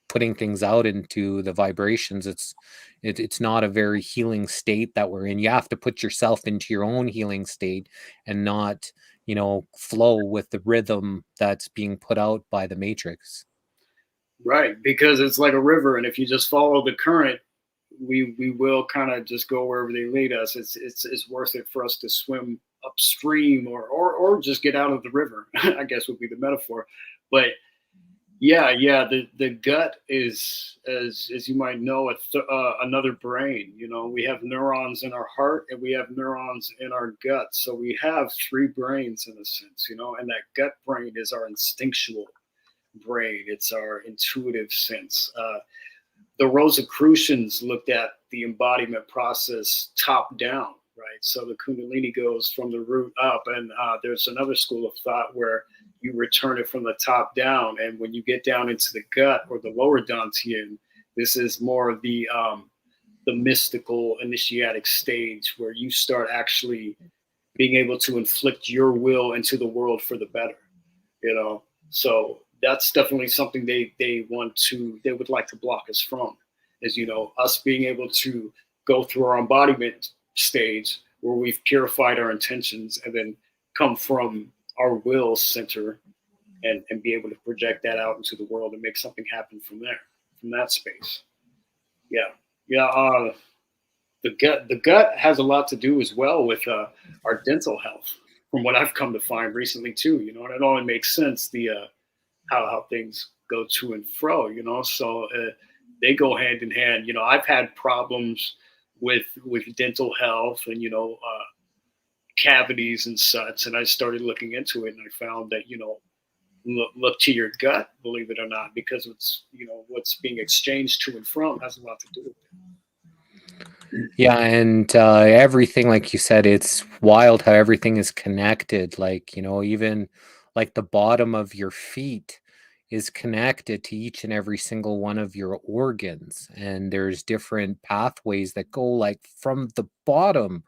putting things out into the vibrations. It's not a very healing state that we're in. You have to put yourself into your own healing state and not, flow with the rhythm that's being put out by the matrix. Right, because it's like a river, and if you just follow the current, we will kind of just go wherever they lead us. It's worth it for us to swim upstream or just get out of the river. I guess would be the metaphor. But yeah, the gut is, as you might know, another brain. We have neurons in our heart and we have neurons in our gut. So we have three brains in a sense, and that gut brain is our instinctual brain. It's our intuitive sense. The Rosicrucians looked at the embodiment process top down, right? So the kundalini goes from the root up, and there's another school of thought where you return it from the top down. And when you get down into the gut or the lower dantian, this is more of the mystical initiatic stage where you start actually being able to inflict your will into the world for the better, So that's definitely something they would like to block us from, is, us being able to go through our embodiment stage where we've purified our intentions and then come from our will center and be able to project that out into the world and make something happen from there, from that space. Yeah. The gut has a lot to do as well with our dental health, from what I've come to find recently too, and it only makes sense, how things go to and fro, so they go hand in hand. I've had problems with dental health and, cavities and such. And I started looking into it, and I found that, look to your gut, believe it or not, because it's, what's being exchanged to and from has a lot to do with it. Yeah. And everything, like you said, it's wild how everything is connected. Like, even like the bottom of your feet is connected to each and every single one of your organs. And there's different pathways that go like from the bottom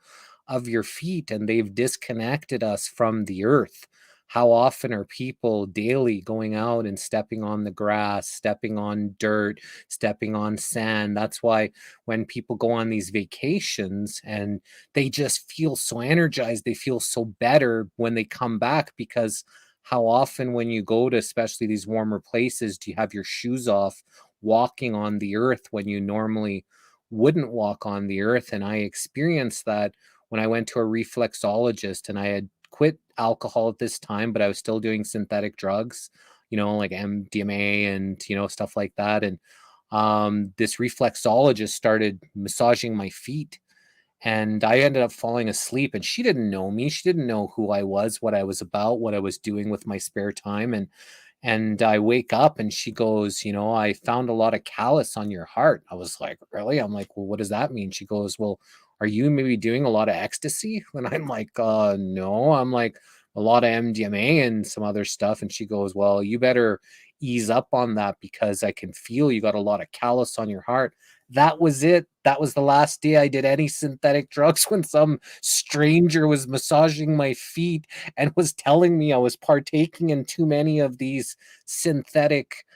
of your feet, and they've disconnected us from the earth. How often are people daily going out and stepping on the grass, stepping on dirt, stepping on sand? That's why when people go on these vacations and they just feel so energized, they feel so better when they come back, because how often when you go to especially these warmer places do you have your shoes off walking on the earth when you normally wouldn't walk on the earth? And I experienced that when I went to a reflexologist, and I had quit alcohol at this time, but I was still doing synthetic drugs, like MDMA and, stuff like that. And this reflexologist started massaging my feet, and I ended up falling asleep, and she didn't know me. She didn't know who I was, what I was about, what I was doing with my spare time. And I wake up and she goes, I found a lot of callus on your heart. I was like, really? I'm like, well, what does that mean? She goes, well, are you maybe doing a lot of ecstasy? And I'm like, no. I'm like, a lot of MDMA and some other stuff. And she goes, well, you better ease up on that, because I can feel you got a lot of callus on your heart. That was it. That was the last day I did any synthetic drugs, when some stranger was massaging my feet and was telling me I was partaking in too many of these synthetic,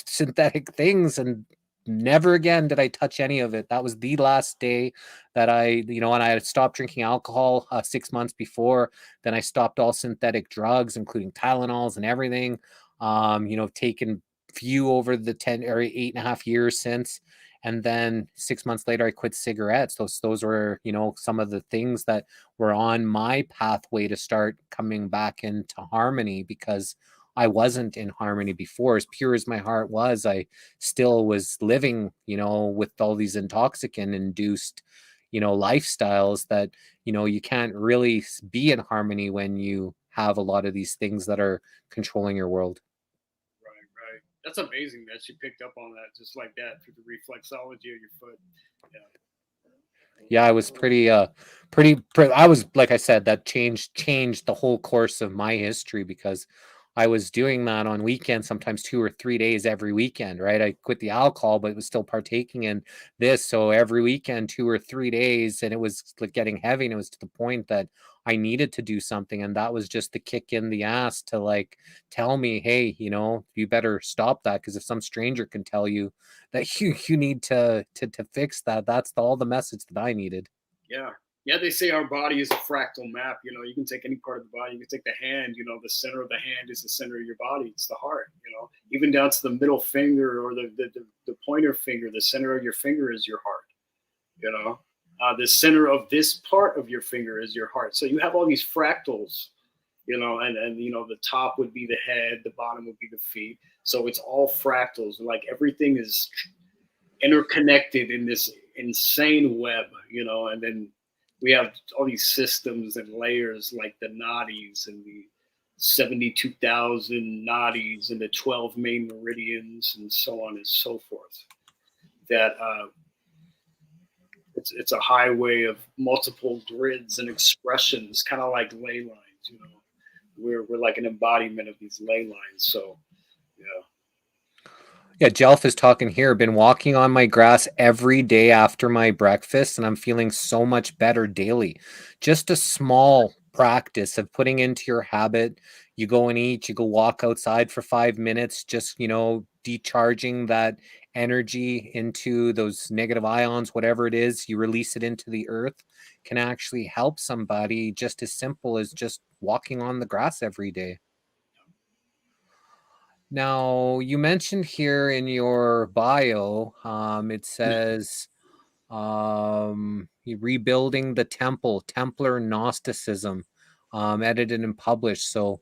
synthetic things. And never again did I touch any of it. That was the last day that and I had stopped drinking alcohol 6 months before. Then I stopped all synthetic drugs, including Tylenols and everything. Taken few over the 10 or 8.5 years since. And then 6 months later, I quit cigarettes. Those were, you know, some of the things that were on my pathway to start coming back into harmony, because I wasn't in harmony before. As pure as my heart was, I still was living, you know, with all these intoxicant induced, you know, lifestyles that, you know, you can't really be in harmony when you have a lot of these things that are controlling your world. Right. That's amazing that you picked up on that just like that through the reflexology of your foot. Yeah. Yeah, I was I was, like I said, that changed the whole course of my history, because I was doing that on weekends, sometimes 2 or 3 days every weekend, right? I quit the alcohol, but was still partaking in this. So every weekend, 2 or 3 days, and it was like getting heavy. And it was to the point that I needed to do something. And that was just the kick in the ass to like tell me, hey, you know, you better stop that. Because if some stranger can tell you that you need to fix that, that's all the message that I needed. Yeah. Yeah, they say our body is a fractal map. You know, you can take any part of the body. You can take the hand. You know, the center of the hand is the center of your body. It's the heart. You know, even down to the middle finger or the pointer finger. The center of your finger is your heart. You know, the center of this part of your finger is your heart. So you have all these fractals. You know, and you know, the top would be the head, the bottom would be the feet. So it's all fractals. Like everything is interconnected in this insane web. You know, and then we have all these systems and layers like the nadis and the 72,000 nadis and the 12 main meridians and so on and so forth. That it's a highway of multiple grids and expressions, kind of like ley lines. You know, we're like an embodiment of these ley lines. So yeah. Yeah, Jelf is talking here. Been walking on my grass every day after my breakfast, and I'm feeling so much better daily. Just a small practice of putting into your habit. You go and eat, you go walk outside for 5 minutes, just, you know, decharging that energy into those negative ions, whatever it is, you release it into the earth, can actually help somebody, just as simple as just walking on the grass every day. Now, you mentioned here in your bio, it says rebuilding the temple, Templar Gnosticism, edited and published. So,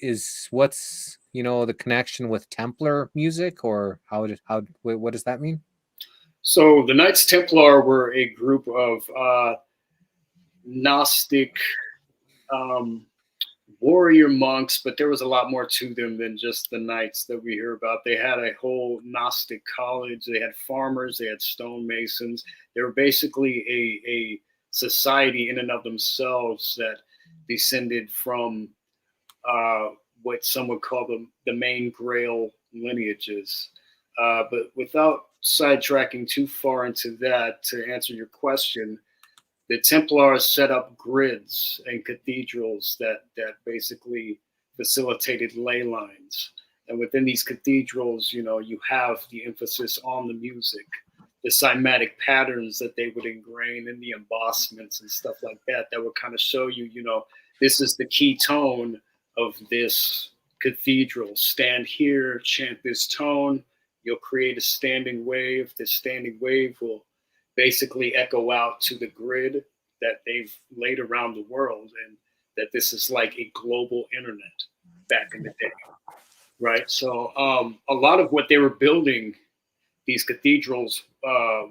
is what's, you know, the connection with Templar music, or what does that mean? So the Knights Templar were a group of Gnostic warrior monks, but there was a lot more to them than just the knights that we hear about. They had a whole Gnostic college. They had farmers. They had stonemasons. They were basically a society in and of themselves that descended from what some would call the main Grail lineages. But without sidetracking too far into that, to answer your question, the Templars set up grids and cathedrals that basically facilitated ley lines. And within these cathedrals, you know, you have the emphasis on the music, the cymatic patterns that they would ingrain in the embossments and stuff like that, that would kind of show you, you know, this is the key tone of this cathedral. Stand here, chant this tone, you'll create a standing wave. This standing wave will basically echo out to the grid that they've laid around the world, and that this is like a global internet back in the day, right? So a lot of what they were building these cathedrals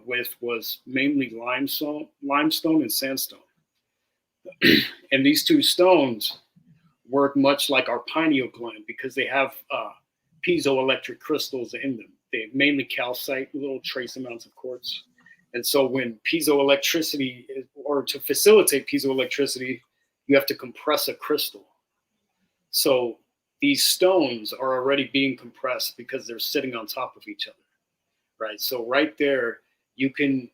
with was mainly limestone and sandstone. And these two stones work much like our pineal gland because they have piezoelectric crystals in them. They mainly calcite, little trace amounts of quartz. And so when piezoelectricity, or to facilitate piezoelectricity, you have to compress a crystal. So these stones are already being compressed because they're sitting on top of each other, right? So right there, you can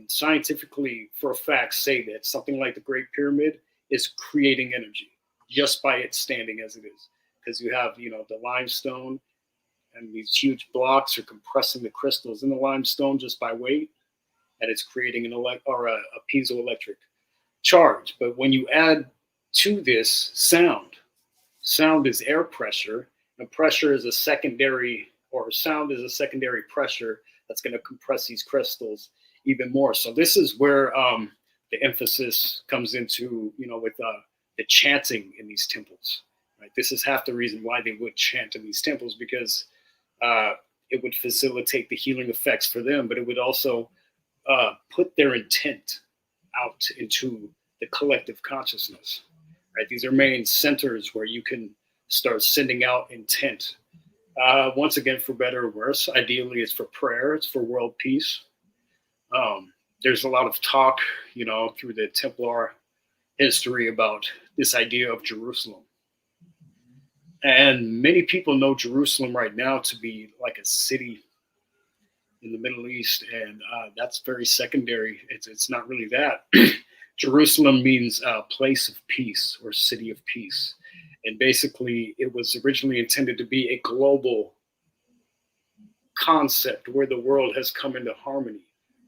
scientifically, for a fact, say that something like the Great Pyramid is creating energy just by it standing as it is, because you have, you know, the limestone, and these huge blocks are compressing the crystals in the limestone just by weight, and it's creating a piezoelectric charge. But when you add to this sound is air pressure, And pressure is a secondary, or sound is a secondary pressure that's going to compress these crystals even more. So this is where the emphasis comes into, with the chanting in these temples. Right? This is half the reason why they would chant in these temples, because it would facilitate the healing effects for them, but it would also put their intent out into the collective consciousness. Right? These are main centers where you can start sending out intent. Once again, for better or worse, ideally it's for prayer, it's for world peace. There's a lot of talk, through the Templar history about this idea of Jerusalem. And many people know Jerusalem right now to be like a city in the Middle East, and that's very secondary. It's not really that. Jerusalem means place of peace or city of peace. And basically, it was originally intended to be a global concept where the world has come into harmony,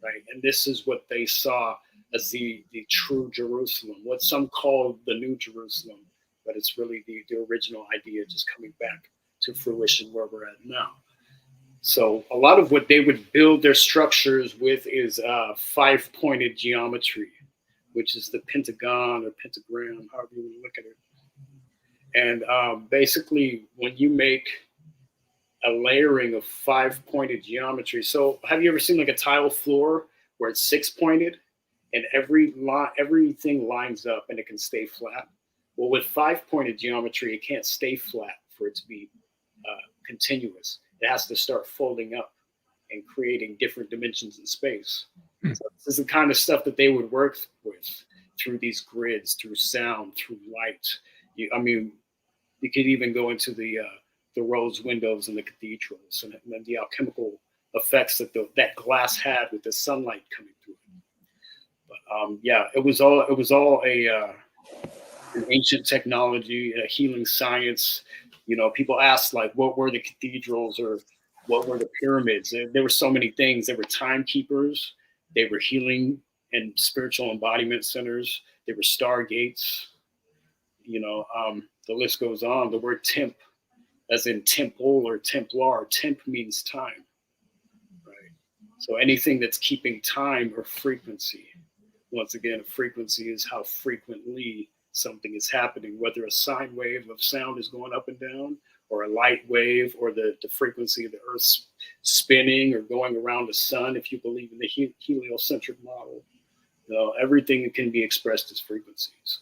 right? And this is what they saw as the true Jerusalem, what some call the New Jerusalem, but it's really the original idea just coming back to fruition where we're at now. So a lot of what they would build their structures with is five-pointed geometry, which is the pentagon or pentagram, however you want to look at it. And basically, when you make a layering of five-pointed geometry, so have you ever seen like a tile floor where it's six-pointed and everything lines up and it can stay flat? Well, with five-pointed geometry, it can't stay flat for it to be continuous. It has to start folding up and creating different dimensions in space. So this is the kind of stuff that they would work with through these grids, through sound, through light. You could even go into the rose windows in the cathedrals and the alchemical effects that that glass had with the sunlight coming through it. But it was all an ancient technology, a healing science. People ask like, what were the cathedrals or what were the pyramids? There were so many things. They were timekeepers. They were healing and spiritual embodiment centers. They were stargates. The list goes on. The word temp, as in temple or Templar, temp means time, right? So anything that's keeping time or frequency. Once again, frequency is how frequently something is happening, whether a sine wave of sound is going up and down, or a light wave, or the frequency of the earth spinning or going around the sun, if you believe in the heliocentric model. Everything can be expressed as frequencies.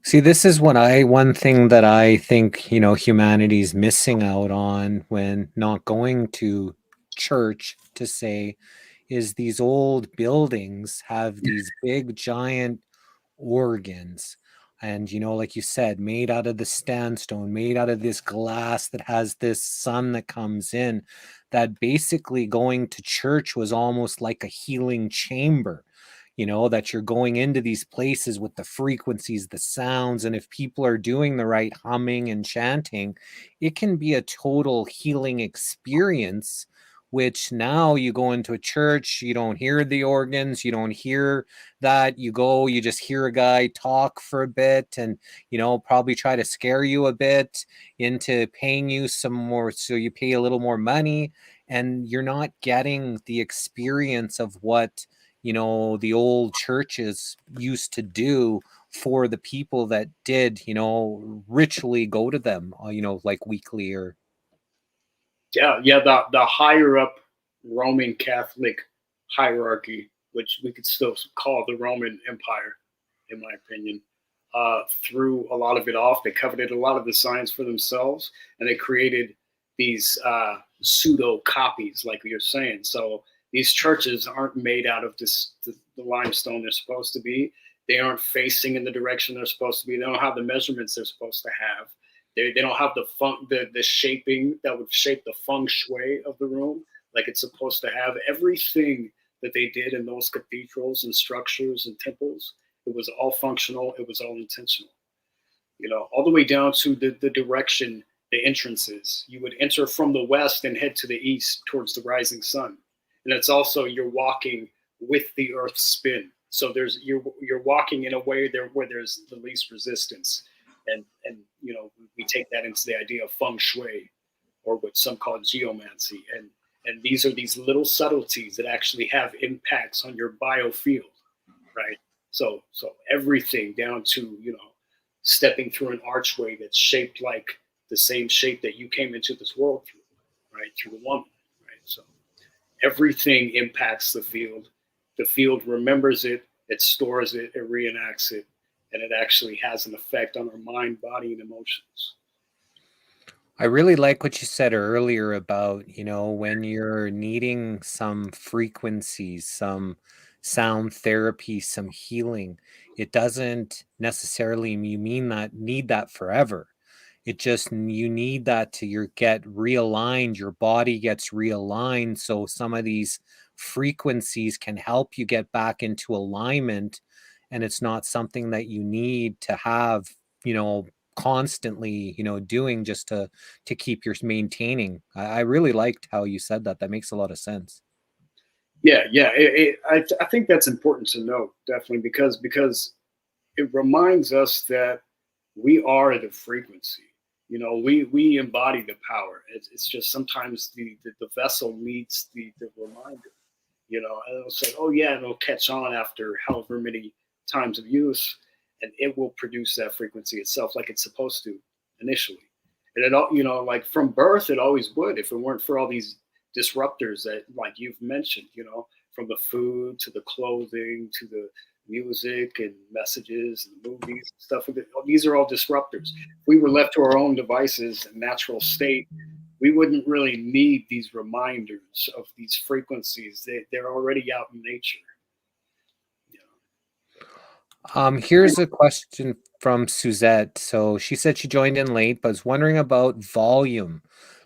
See, this is one thing that I think, humanity's missing out on when not going to church, to say, is these old buildings have these big giant organs, and like you said, made out of the sandstone, made out of this glass that has this sun that comes in, that basically going to church was almost like a healing chamber, that you're going into these places with the frequencies, the sounds, and if people are doing the right humming and chanting, it can be a total healing experience. Which now you go into a church, you don't hear the organs, you don't hear that. You just hear a guy talk for a bit and, probably try to scare you a bit into paying you some more. So you pay a little more money and you're not getting the experience of what, the old churches used to do for the people that did, ritually go to them, like weekly or. The higher up Roman Catholic hierarchy, which we could still call the Roman Empire, in my opinion, threw a lot of it off. They coveted a lot of the science for themselves, and they created these pseudo copies, like you're saying. So these churches aren't made out of the limestone they're supposed to be. They aren't facing in the direction they're supposed to be. They don't have the measurements they're supposed to have. They don't have the shaping that would shape the feng shui of the room like it's supposed to have. Everything that they did in those cathedrals and structures and temples, it was all functional. It was all intentional. All the way down to the direction, the entrances. You would enter from the west and head to the east towards the rising sun. And it's also, you're walking with the earth's spin. So you're walking in a way where there's the least resistance. and we take that into the idea of feng shui, or what some call geomancy, and these are these little subtleties that actually have impacts on your biofield, right? So everything down to stepping through an archway that's shaped like the same shape that you came into this world through, right? Through the woman, right? So everything impacts the field. The field remembers it, it stores it, it reenacts it, and it actually has an effect on our mind, body, and emotions. I really like what you said earlier about, when you're needing some frequencies, some sound therapy, some healing, it doesn't necessarily you need that forever. It just you need that to get realigned, your body gets realigned, so some of these frequencies can help you get back into alignment, and it's not something that you need to have, constantly, doing just to keep your maintaining. I really liked how you said that. That makes a lot of sense. Yeah. I think that's important to note, definitely, because it reminds us that we are the frequency. We embody the power. It's just sometimes the vessel needs the reminder. And it'll say, oh yeah, it'll catch on after however many times of use, and it will produce that frequency itself like it's supposed to initially. And it all, like from birth, it always would, if it weren't for all these disruptors that, like you've mentioned, from the food to the clothing to the music and messages and movies and stuff. These are all disruptors. If we were left to our own devices and natural state, we wouldn't really need these reminders of these frequencies. They're already out in nature. Here's a question from Suzette. So she said she joined in late, but was wondering about volume,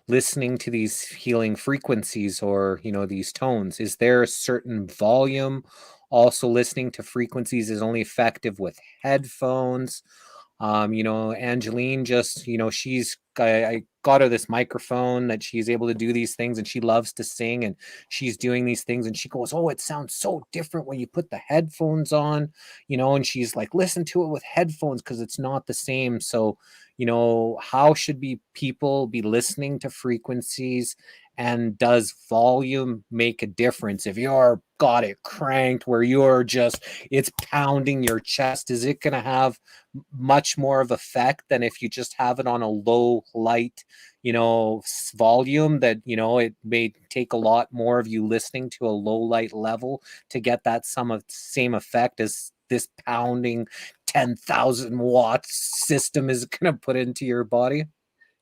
listening to these healing frequencies, or, these tones. Is there a certain volume? Also, listening to frequencies is only effective with headphones. Angeline just, I got her this microphone that she's able to do these things, and she loves to sing, and she's doing these things, and she goes, oh, it sounds so different when you put the headphones on, and she's like, listen to it with headphones because it's not the same. So, how should people be listening to frequencies? And does volume make a difference? If you're got it cranked where it's pounding your chest, is it going to have much more of effect than if you just have it on a low light, volume that, it may take a lot more of you listening to a low light level to get that same effect as this pounding 10,000 watts system is going to put into your body?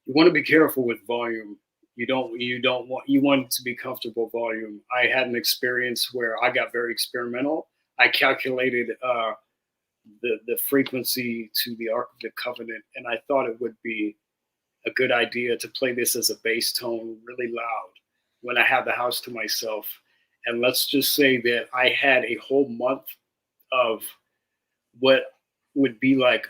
You want to be careful with volume. You want it to be comfortable volume. I had an experience where I got very experimental. I calculated the frequency to the Ark of the Covenant, and I thought it would be a good idea to play this as a bass tone really loud when I had the house to myself. And let's just say that I had a whole month of what would be like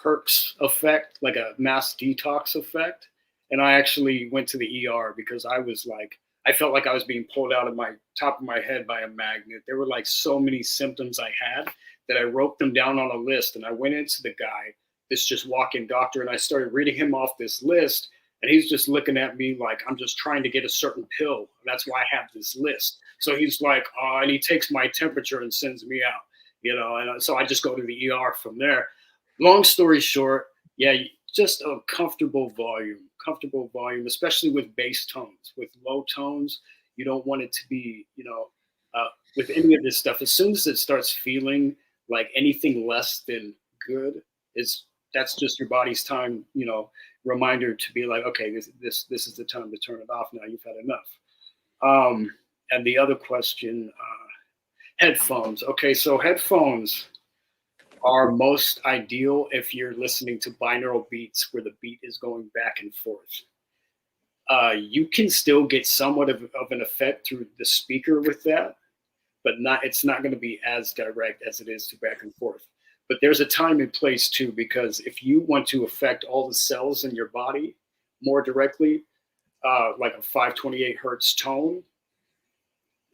Herx effect, like a mass detox effect. And I actually went to the ER because I felt like I was being pulled out of my top of my head by a magnet. There were like so many symptoms I had that I wrote them down on a list, and I went into the guy, this just walk-in doctor, and I started reading him off this list, and he's just looking at me like I'm just trying to get a certain pill. And that's why I have this list. So he's like, and he takes my temperature and sends me out, and so I just go to the ER from there. Long story short, yeah, just a comfortable volume, especially with bass tones. With low tones, you don't want it to be, with any of this stuff. As soon as it starts feeling like anything less than good, that's just your body's time, reminder to be like, okay, this is the time to turn it off. Now you've had enough. And the other question, headphones. Okay, so headphones are most ideal if you're listening to binaural beats where the beat is going back and forth. You can still get somewhat of an effect through the speaker with that, but it's not going to be as direct as it is to back and forth. But there's a time and place too, because if you want to affect all the cells in your body more directly, like a 528 hertz tone,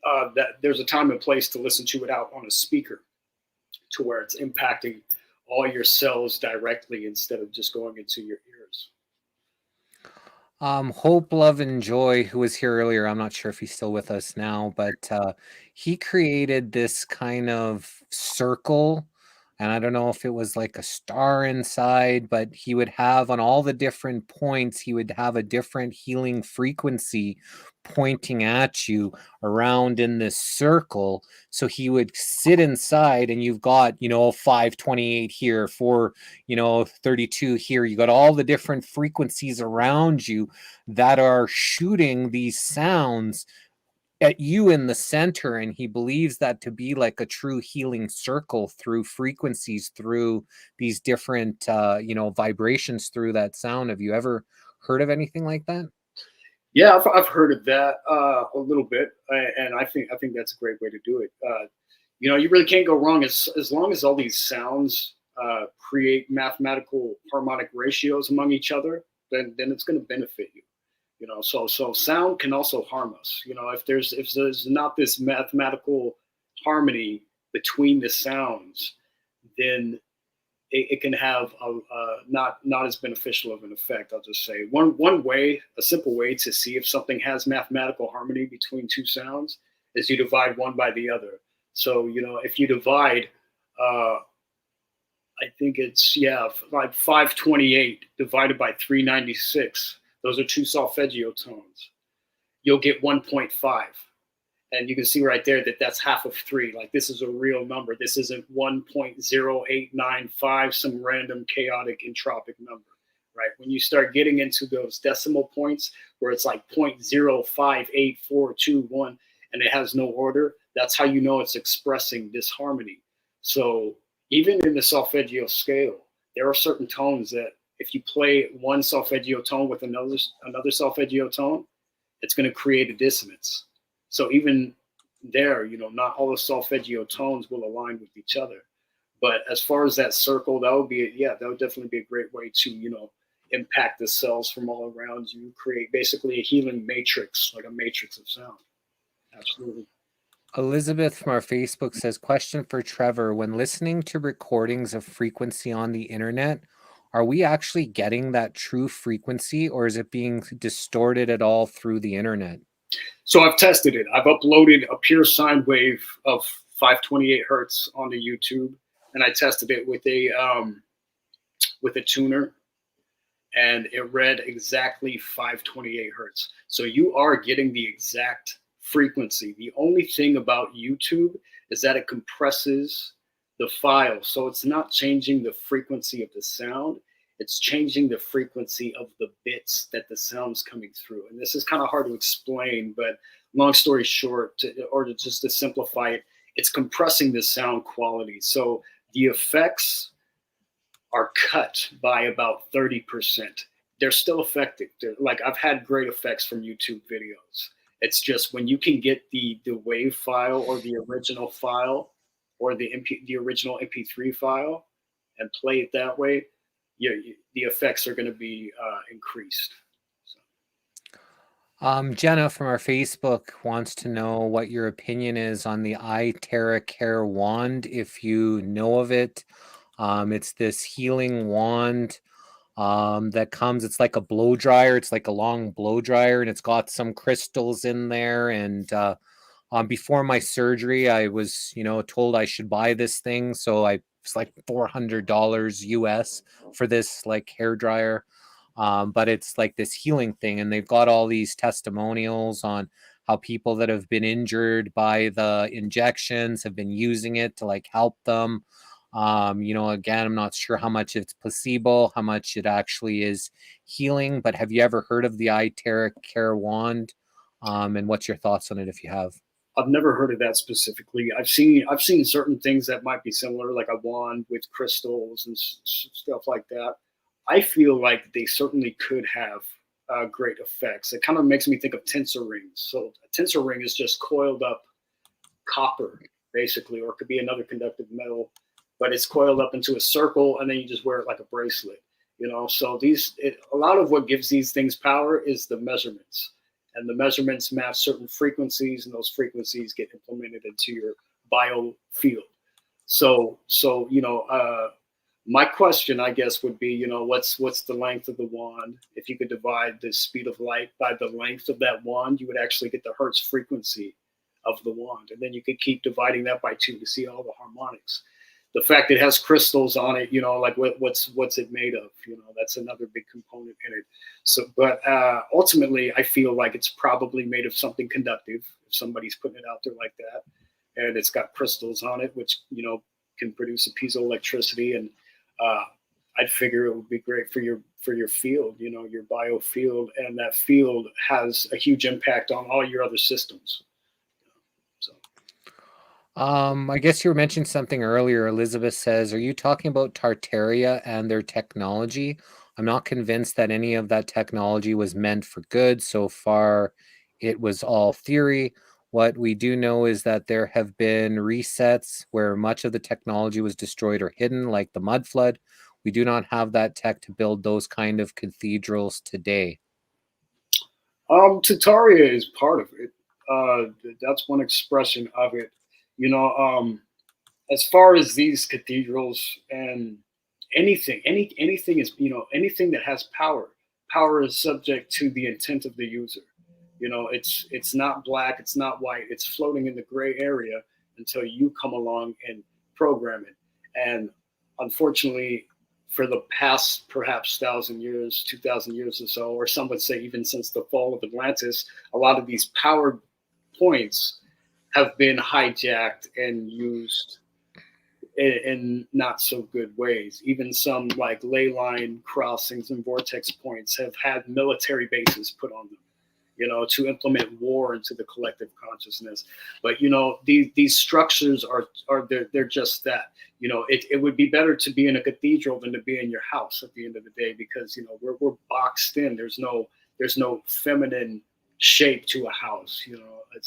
that there's a time and place to listen to it out on a speaker, to where it's impacting all your cells directly instead of just going into your ears. Hope, Love, and Joy, who was here earlier, I'm not sure if he's still with us now, but he created this kind of circle, and I don't know if it was like a star inside, but he would have on all the different points, he would have a different healing frequency pointing at you around in this circle. So he would sit inside, and you've got, 528 here, 432 here. You got all the different frequencies around you that are shooting these sounds at you in the center, and he believes that to be like a true healing circle through frequencies, through these different vibrations through that sound. Have you ever heard of anything like that? Yeah, I've heard of that a little bit, and I think that's a great way to do it. You really can't go wrong as long as all these sounds create mathematical harmonic ratios among each other. Then it's going to benefit you. So sound can also harm us. If there's not this mathematical harmony between the sounds, then it can have not as beneficial of an effect. I'll just say one way, a simple way to see if something has mathematical harmony between two sounds is you divide one by the other. So if you divide, I think it's like 528 divided by 396. Those are two solfeggio tones. You'll get 1.5. And you can see right there that that's half of 3. Like, this is a real number. This isn't 1.0895, some random chaotic entropic number, right? When you start getting into those decimal points where it's like 0.058421 and it has no order, that's how you know it's expressing disharmony. So even in the solfeggio scale, there are certain tones that if you play one solfeggio tone with another solfeggio tone, it's going to create a dissonance. So even there, not all the solfeggio tones will align with each other. But as far as that circle, that would definitely be a great way to, impact the cells from all around you, create basically a healing matrix, like a matrix of sound. Absolutely. Elizabeth from our Facebook says, question for Trevor. When listening to recordings of frequency on the internet, are we actually getting that true frequency, or is it being distorted at all through the internet? So I've tested it. I've uploaded a pure sine wave of 528 hertz onto YouTube, and I tested it with a tuner, and it read exactly 528 hertz. So you are getting the exact frequency. The only thing about YouTube is that it compresses the file, so it's not changing the frequency of the sound. It's changing the frequency of the bits that the sound's coming through. And this is kind of hard to explain, but long story short, just to simplify it, it's compressing the sound quality. So the effects are cut by about 30%. They're still effective. I've had great effects from YouTube videos. It's just when you can get the WAV file or the original file or the original MP3 file and play it that way, the effects are going to be increased. Jenna from our Facebook wants to know what your opinion is on the iTerra Care wand, if you know of it. It's this healing wand that comes, it's like a blow dryer. It's like a long blow dryer, and it's got some crystals in there. And before my surgery, I was, told I should buy this thing. So it's like $400 US for this like hair dryer. But it's like this healing thing, and they've got all these testimonials on how people that have been injured by the injections have been using it to like help them. Again, I'm not sure how much it's placebo, how much it actually is healing, but have you ever heard of the iTerra Care wand? And what's your thoughts on it if you have? I've never heard of that specifically. I've seen certain things that might be similar, like a wand with crystals and stuff like that. I feel like they certainly could have great effects. It kind of makes me think of tensor rings. So a tensor ring is just coiled up copper, basically, or it could be another conductive metal, but it's coiled up into a circle, and then you just wear it like a bracelet. So a lot of what gives these things power is the measurements. And the measurements match certain frequencies, and those frequencies get implemented into your biofield. So My question, I guess, would be, what's the length of the wand? If you could divide the speed of light by the length of that wand, you would actually get the hertz frequency of the wand. And then you could keep dividing that by 2 to see all the harmonics. The fact it has crystals on it, like what's it made of? That's another big component in it. So, but ultimately, I feel like it's probably made of something conductive. If somebody's putting it out there like that, and it's got crystals on it, which can produce a piezoelectricity, and I'd figure it would be great for your field, your biofield, and that field has a huge impact on all your other systems. So. I guess you were mentioning something earlier. Elizabeth says, are you talking about Tartaria and their technology? I'm not convinced that any of that technology was meant for good. So far, it was all theory. What we do know is that there have been resets where much of the technology was destroyed or hidden, like the mud flood. We do not have that tech to build those kind of cathedrals today. Tartaria is part of it. That's one expression of it. As far as these cathedrals and anything is, anything that has power is subject to the intent of the user. It's not black, it's not white, it's floating in the gray area until you come along and program it. And unfortunately, for the past perhaps 1,000 years, 2,000 years or so, or some would say even since the fall of Atlantis, a lot of these power points have been hijacked and used in not so good ways. Even some like ley line crossings and vortex points have had military bases put on them, to implement war into the collective consciousness. But these structures they're just that. It would be better to be in a cathedral than to be in your house at the end of the day, because we're boxed in. There's no feminine shape to a house.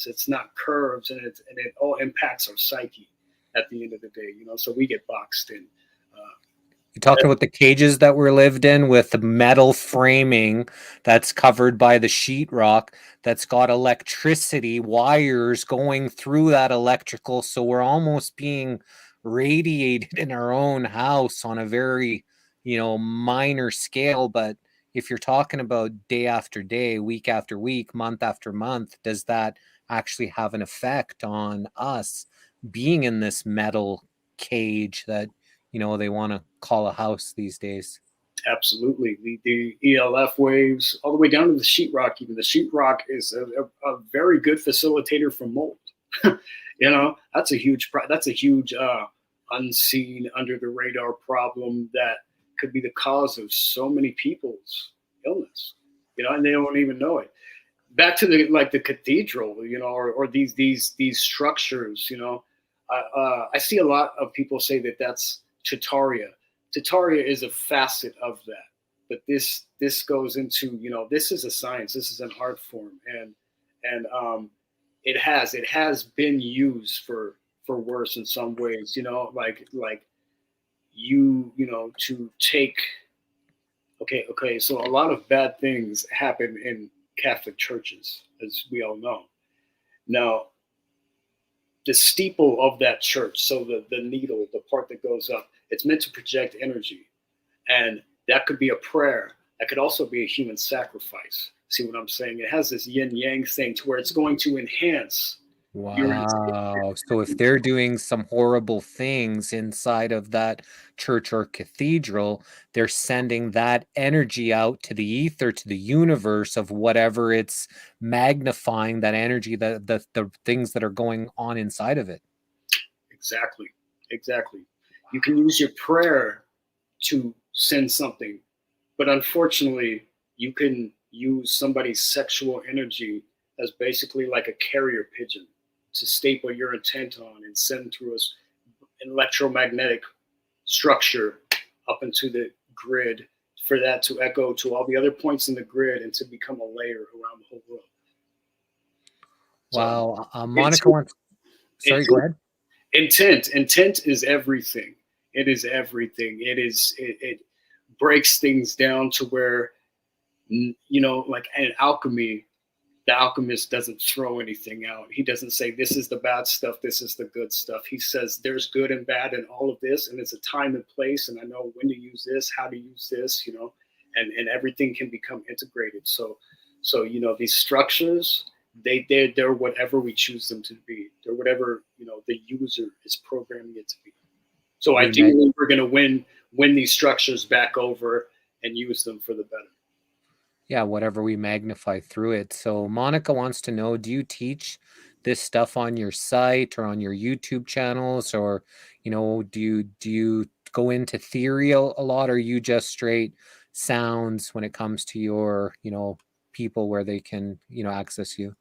It's not curves, and it all impacts our psyche at the end of the day. So we get boxed in. You talking about the cages that were lived in with the metal framing that's covered by the sheetrock that's got electricity wires going through that electrical, so we're almost being radiated in our own house on a very minor scale. But if you're talking about day after day, week after week, month after month, does that actually have an effect on us being in this metal cage that they want to call a house these days? Absolutely. The ELF waves, all the way down to the sheetrock. Even the sheetrock is a very good facilitator for mold. That's a huge unseen, under the radar problem that could be the cause of so many people's illness. And they don't even know it. Back to the cathedral, or these structures. I see a lot of people say that that's Tartaria. Tartaria is a facet of that, but this goes into, this is a science, this is an art form, and it has been used for worse in some ways, to take. Okay, so a lot of bad things happen in Catholic churches, as we all know. Now, the steeple of that church, so the needle, the part that goes up, it's meant to project energy. And that could be a prayer. That could also be a human sacrifice. See what I'm saying? It has this yin yang thing to where it's going to enhance. Wow. So if they're doing some horrible things inside of that church or cathedral, they're sending that energy out to the ether, to the universe of whatever it's magnifying, that energy, the things that are going on inside of it. Exactly. You can use your prayer to send something, but unfortunately, you can use somebody's sexual energy as basically like a carrier pigeon to staple your intent on and send through an electromagnetic structure up into the grid for that to echo to all the other points in the grid and to become a layer around the whole world. Wow. Monica wants... Sorry, go ahead. Intent is everything. It is everything. It breaks things down to where, like in alchemy, the alchemist doesn't throw anything out. He doesn't say this is the bad stuff, this is the good stuff. He says there's good and bad in all of this, and it's a time and place, and I know when to use this, how to use this, you know, and everything can become integrated. So you know, these structures, they're whatever we choose them to be. They're whatever, you know, the user is programming it to be. So ideally, we're going to win these structures back over and use them for the better. Yeah, whatever we magnify through it. So Monica wants to know, do you teach this stuff on your site or on your YouTube channels, or, you know, do you go into theory a lot, or you just straight sounds when it comes to your, you know, people where they can, you know, access you?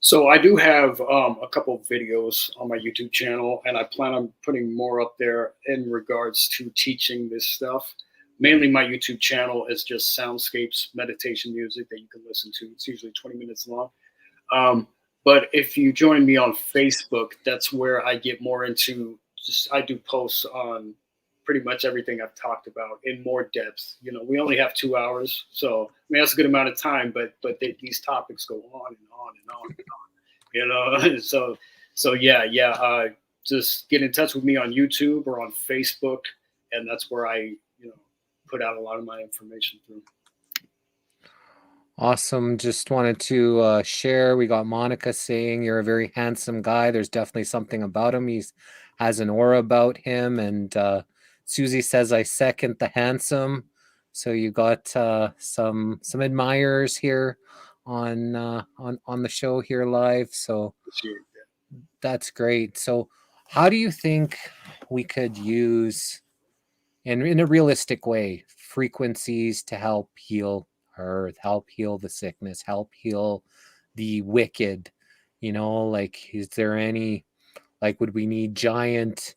So I do have a couple of videos on my YouTube channel, and I plan on putting more up there in regards to teaching this stuff. Mainly my YouTube channel is just soundscapes, meditation music that you can listen to. It's usually 20 minutes long. But if you join me on Facebook, that's where I get more into I do posts on pretty much everything I've talked about in more depth. You know, we only have 2 hours, so I mean that's a good amount of time. But these topics go on and on and on and on. You know, so yeah. Just get in touch with me on YouTube or on Facebook, and that's where I put out a lot of my information through. Awesome. Just wanted to share. We got Monica saying you're a very handsome guy. There's definitely something about him. He has an aura about him. And Susie says, I second the handsome. So you got some admirers here on the show here live. So that's great. So how do you think we could use, in a realistic way, frequencies to help heal Earth, help heal the sickness, help heal the wicked? You know, like, is there any, like, would we need giant,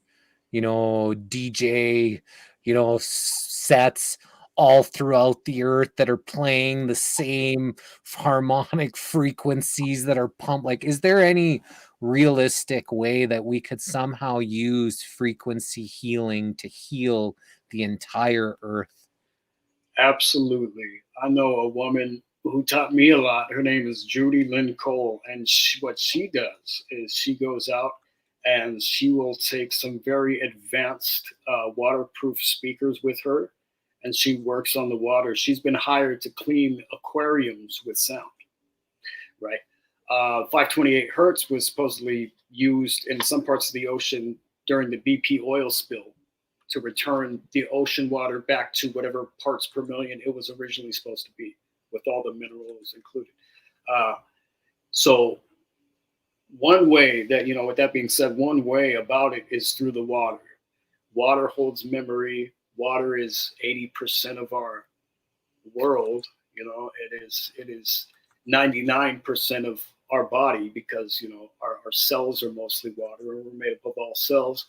you know, DJ, you know, sets all throughout the earth that are playing the same harmonic frequencies that are pumped? Like, is there any realistic way that we could somehow use frequency healing to heal the entire earth? Absolutely. I know a woman who taught me a lot. Her name is Judy Lynn Cole. And what she does is she goes out and she will take some very advanced waterproof speakers with her, and she works on the water. She's been hired to clean aquariums with sound, right? 528 hertz was supposedly used in some parts of the ocean during the BP oil spill to return the ocean water back to whatever parts per million it was originally supposed to be, with all the minerals included. So one way that, you know, with that being said, one way about it is through the water. Water holds memory. Water is 80% of our world. You know, it is 99% of our body, because, you know, our cells are mostly water, and we're made up of all cells.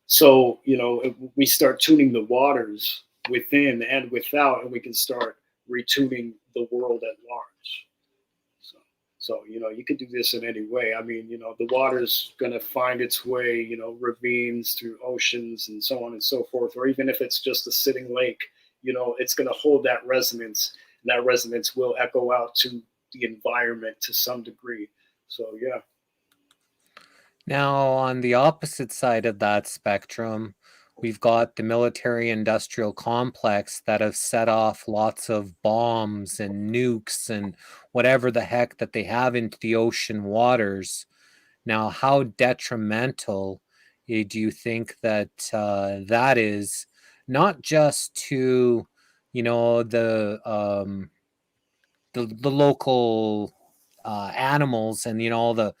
So, you know, if we start tuning the waters within and without, and we can start retuning the world at large. So, you know, you could do this in any way. I mean, you know, the water's going to find its way, you know, ravines through oceans and so on and so forth. Or even if it's just a sitting lake, you know, it's going to hold that resonance, and that resonance will echo out to the environment to some degree. So, yeah. Now, on the opposite side of that spectrum, we've got the military-industrial complex that have set off lots of bombs and nukes and whatever the heck that they have into the ocean waters. Now, how detrimental do you think that that is, not just to, you know, the local animals and, you know, the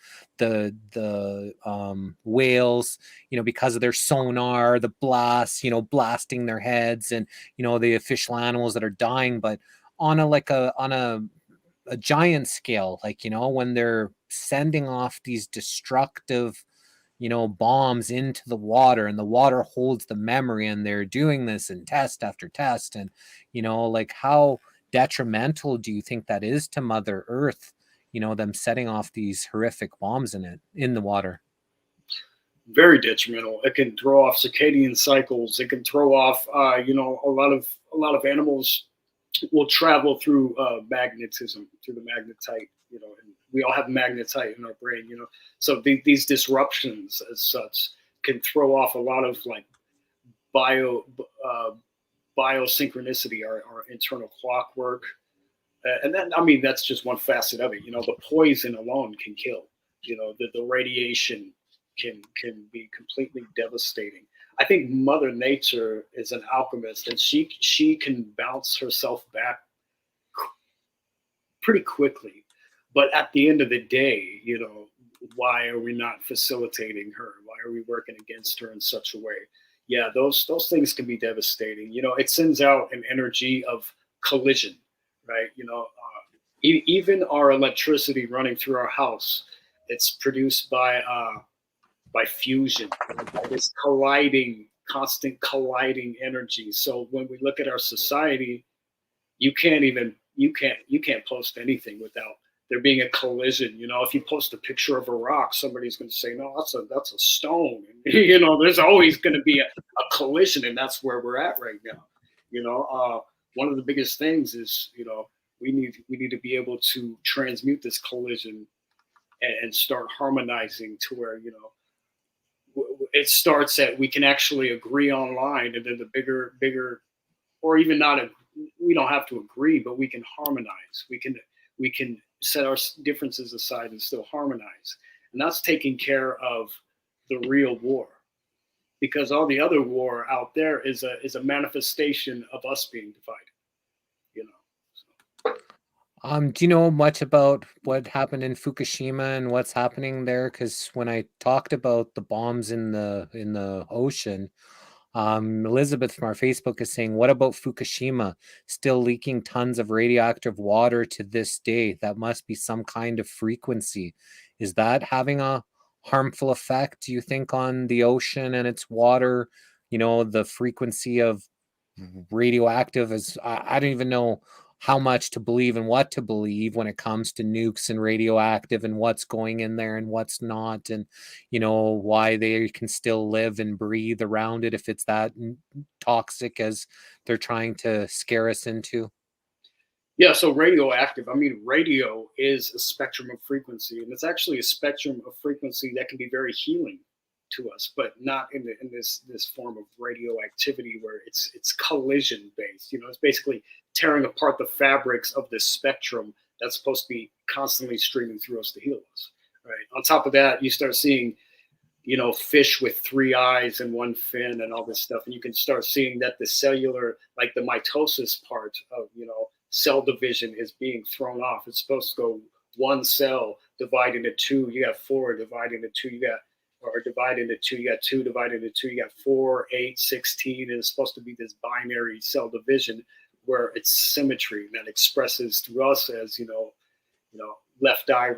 whales, you know, because of their sonar, the blasts, you know, blasting their heads, and, you know, the official animals that are dying, but on a giant scale, like, you know, when they're sending off these destructive, you know, bombs into the water, and the water holds the memory, and they're doing this in test after test, and, you know, like, how detrimental do you think that is to Mother Earth, you know, them setting off these horrific bombs in the water? Very detrimental. It can throw off circadian cycles. It can throw off, you know, a lot of animals will travel through magnetism, through the magnetite, and we all have magnetite in our brain, so these disruptions as such can throw off a lot of like biosynchronicity, our internal clockwork. And then, I mean, that's just one facet of it. The poison alone can kill. The radiation can be completely devastating. I think Mother Nature is an alchemist, and she can bounce herself back pretty quickly. But at the end of the day, why are we not facilitating her? Why are we working against her in such a way? Yeah, those things can be devastating. It sends out an energy of collision, right? Even our electricity running through our house, it's produced by fusion, by this constant colliding energy. So when we look at our society, you can't post anything without there being a collision. If you post a picture of a rock, somebody's going to say, no, that's a stone. There's always going to be a collision, and that's where we're at right now. One of the biggest things is, we need to be able to transmute this collision and start harmonizing to where, it starts at we can actually agree online, and then the bigger, or even not, we don't have to agree, but we can harmonize. We can set our differences aside and still harmonize. And that's taking care of the real war, because all the other war out there is a manifestation of us being divided. Do you know much about what happened in Fukushima and what's happening there? Because when I talked about the bombs in the ocean, Elizabeth from our Facebook is saying, what about Fukushima still leaking tons of radioactive water to this day? That must be some kind of frequency. Is that having a harmful effect, do you think, on the ocean and its water? The frequency of radioactive is, I don't even know how much to believe and what to believe when it comes to nukes and radioactive and what's going in there and what's not, and why they can still live and breathe around it if it's that toxic as they're trying to scare us into. Yeah, so radioactive, I mean, radio is a spectrum of frequency, and it's actually a spectrum of frequency that can be very healing to us, but not in this form of radioactivity where it's collision based. It's basically tearing apart the fabrics of this spectrum that's supposed to be constantly streaming through us to heal us. Right. On top of that, you start seeing, fish with 3 eyes and 1 fin and all this stuff, and you can start seeing that the cellular, like the mitosis part of cell division is being thrown off. It's supposed to go 1 cell divide into 2. You got 4 divide into 2. Divide into 2, you got 2 divided into 2, you got 4, 8, 16, and it's supposed to be this binary cell division where it's symmetry that expresses through us as, left eye,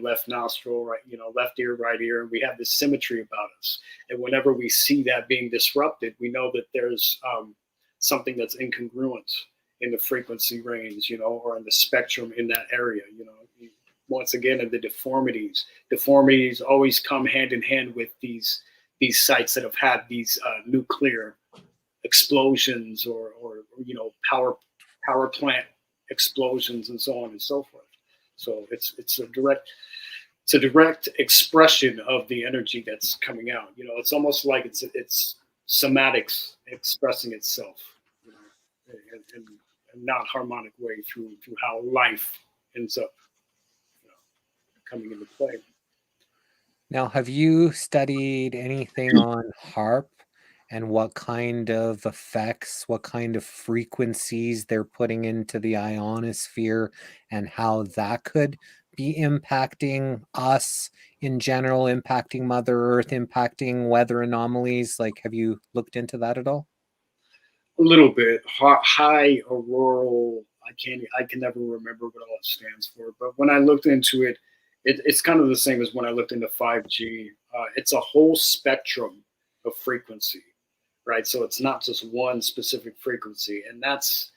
left nostril, right, left ear, right ear, and we have this symmetry about us. And whenever we see that being disrupted, we know that there's something that's incongruent in the frequency range, or in the spectum in that area, Once again, in the deformities always come hand in hand with these sites that have had these nuclear explosions or power plant explosions and so on and so forth. So it's a direct expression of the energy that's coming out. It's almost like it's somatics expressing itself, in a not harmonic way through how life ends up coming into play. Now, have you studied anything on HARP and what kind of effects, what kind of frequencies they're putting into the ionosphere and how that could be impacting us in general, impacting Mother Earth, impacting weather anomalies? Like, have you looked into that at all? A little bit. High auroral, I can never remember what all it stands for, but when I looked into it, it's kind of the same as when I looked into 5G. It's a whole spectrum of frequency, right? So it's not just one specific frequency. And that's,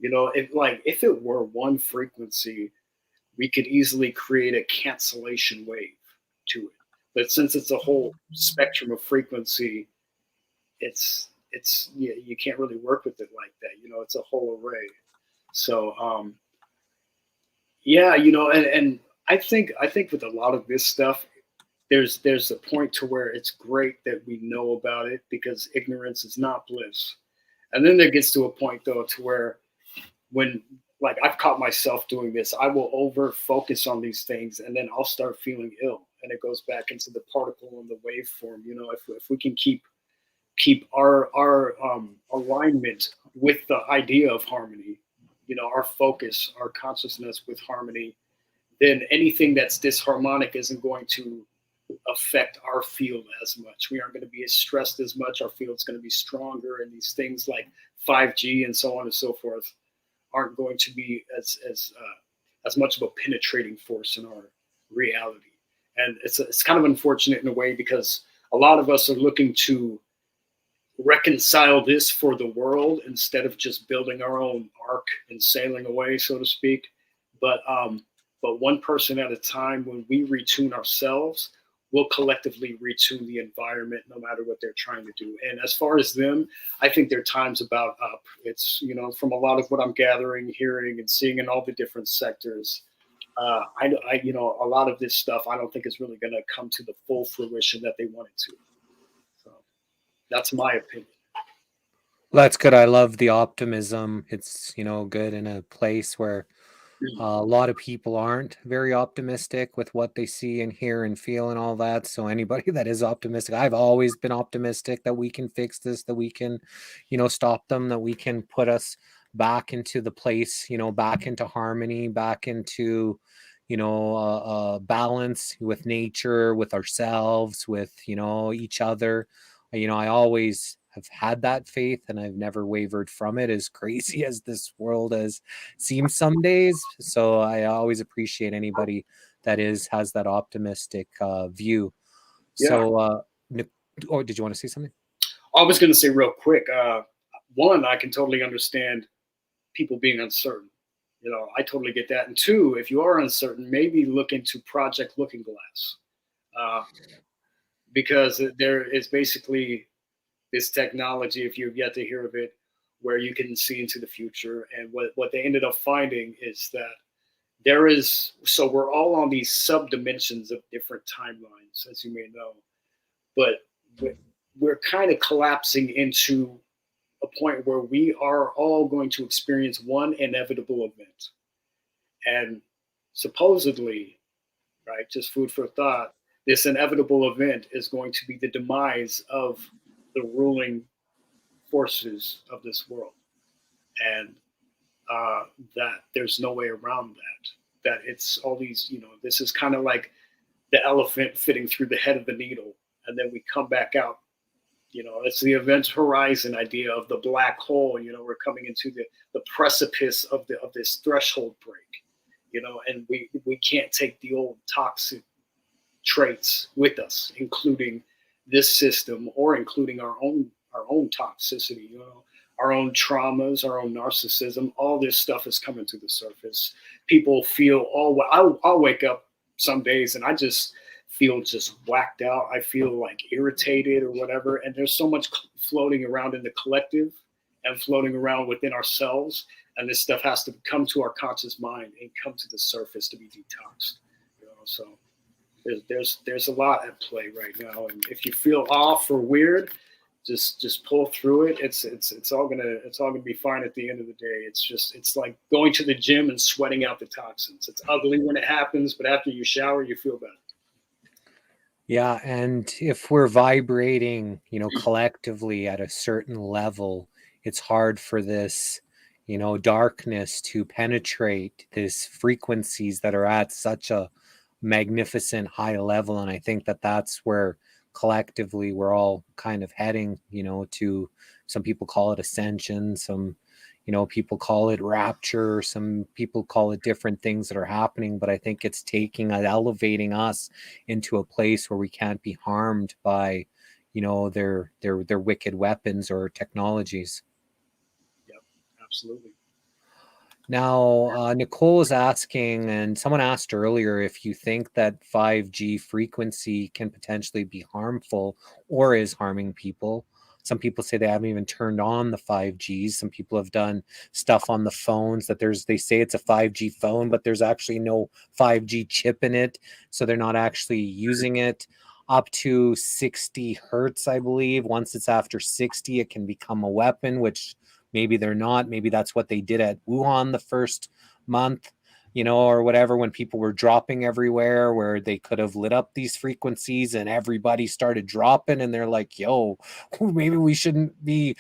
if it were one frequency, we could easily create a cancellation wave to it. But since it's a whole spectrum of frequency, you can't really work with it like that. It's a whole array. So, Yeah, you know, and I think with a lot of this stuff, there's a point to where it's great that we know about it because ignorance is not bliss. And then there gets to a point though to where when like I've caught myself doing this, I will over focus on these things and then I'll start feeling ill. And it goes back into the particle and the waveform. You know, if we can keep our alignment with the idea of harmony, you know, our focus, our consciousness with harmony, then anything that's disharmonic isn't going to affect our field as much. We aren't going to be as stressed as much. Our field's going to be stronger, and these things like 5G and so on and so forth aren't going to be as much of a penetrating force in our reality. And it's kind of unfortunate in a way because a lot of us are looking to reconcile this for the world instead of just building our own ark and sailing away, so to speak. But one person at a time, when we retune ourselves, we'll collectively retune the environment no matter what they're trying to do. And as far as them, I think their time's about up. It's, you know, from a lot of what I'm gathering, hearing, and seeing in all the different sectors, I you know, a lot of this stuff I don't think is really going to come to the full fruition that they want it to. So that's my opinion. Well, that's good. I love the optimism. It's, you know, good in a place where a lot of people aren't very optimistic with what they see and hear and feel and all that. So anybody that is optimistic, I've always been optimistic that we can fix this, that we can, you know, stop them, that we can put us back into the place, you know, back into harmony, back into, you know, balance with nature, with ourselves, with, you know, each other. You know, I always have had that faith and I've never wavered from it, as crazy as this world has seemed some days. So I always appreciate anybody that has that optimistic view. Yeah. So or did you want to say something? I was going to say real quick, one, I can totally understand people being uncertain. You know, I totally get that. And two, if you are uncertain, maybe look into Project Looking Glass, because there is basically this technology, if you've yet to hear of it, where you can see into the future. And what they ended up finding is that there is, so we're all on these sub dimensions of different timelines, as you may know, but we're kind of collapsing into a point where we are all going to experience one inevitable event. And supposedly, right, just food for thought, this inevitable event is going to be the demise of the ruling forces of this world. And that there's no way around that. That it's all these, you know, this is kind of like the elephant fitting through the head of the needle. And then we come back out. You know, it's the event horizon idea of the black hole. You know, we're coming into the precipice of this threshold break. You know, and we can't take the old toxic traits with us, including this system or including our own toxicity. You know, our own traumas, our own narcissism. All this stuff is coming to the surface. People feel, oh, I'll wake up some days and I just feel just whacked out. I feel like irritated or whatever. And there's so much floating around in the collective and floating around within ourselves. And this stuff has to come to our conscious mind and come to the surface to be detoxed. You know, so there's a lot at play right now. And if you feel off or weird, just pull through it. It's all gonna be fine at the end of the day. It's like going to the gym and sweating out the toxins. It's ugly when it happens, but after you shower, you feel better. Yeah, and if we're vibrating, you know, collectively at a certain level, it's hard for this, you know, darkness to penetrate these frequencies that are at such a magnificent high level. And I think that that's where collectively we're all kind of heading, you know, to, some people call it ascension, some, you know, people call it rapture, some people call it different things that are happening, but I think it's taking and elevating us into a place where we can't be harmed by, you know, their wicked weapons or technologies. Yep, absolutely. Now, Nicole is asking, and someone asked earlier, if you think that 5G frequency can potentially be harmful or is harming people. Some people say they haven't even turned on the 5Gs. Some people have done stuff on the phones that they say it's a 5G phone, but there's actually no 5G chip in it. So they're not actually using it. Up to 60 hertz, I believe. Once it's after 60, it can become a weapon, which maybe they're not. Maybe that's what they did at Wuhan the first month, or whatever, when people were dropping everywhere, where they could have lit up these frequencies and everybody started dropping, and they're like, yo, maybe we shouldn't be,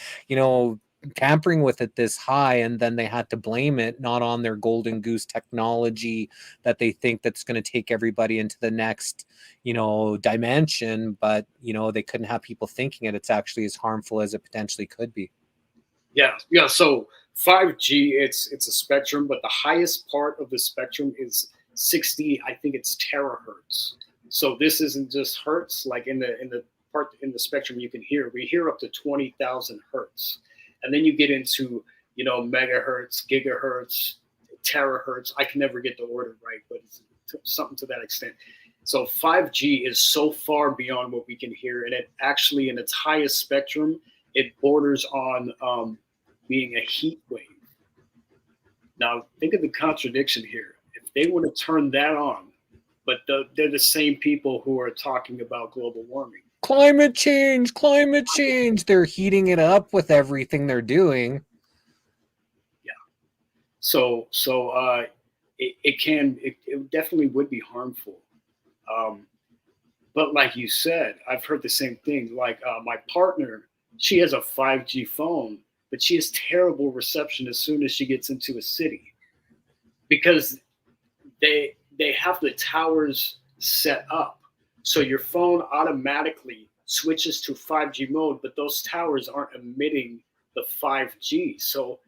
tampering with it this high. And then they had to blame it not on their golden goose technology that they think that's going to take everybody into the next dimension, but they couldn't have people thinking it's actually as harmful as it potentially could be. Yeah. So 5G, it's a spectrum, but the highest part of the spectrum is 60. I think it's terahertz. So this isn't just hertz. Like in the part in the spectrum you can hear, we hear up to 20,000 hertz, and then you get into megahertz, gigahertz, terahertz. I can never get the order right, but it's something to that extent. So 5G is so far beyond what we can hear, and it actually, in its highest spectrum, it borders on being a heat wave. Now, think of the contradiction here. If they want to turn that on, but they're the same people who are talking about global warming. Climate change. They're heating it up with everything they're doing. Yeah. So it definitely would be harmful. But like you said, I've heard the same thing. Like my partner, she has a 5G phone, but she has terrible reception as soon as she gets into a city, because they have the towers set up. So your phone automatically switches to 5G mode, but those towers aren't emitting the 5G. So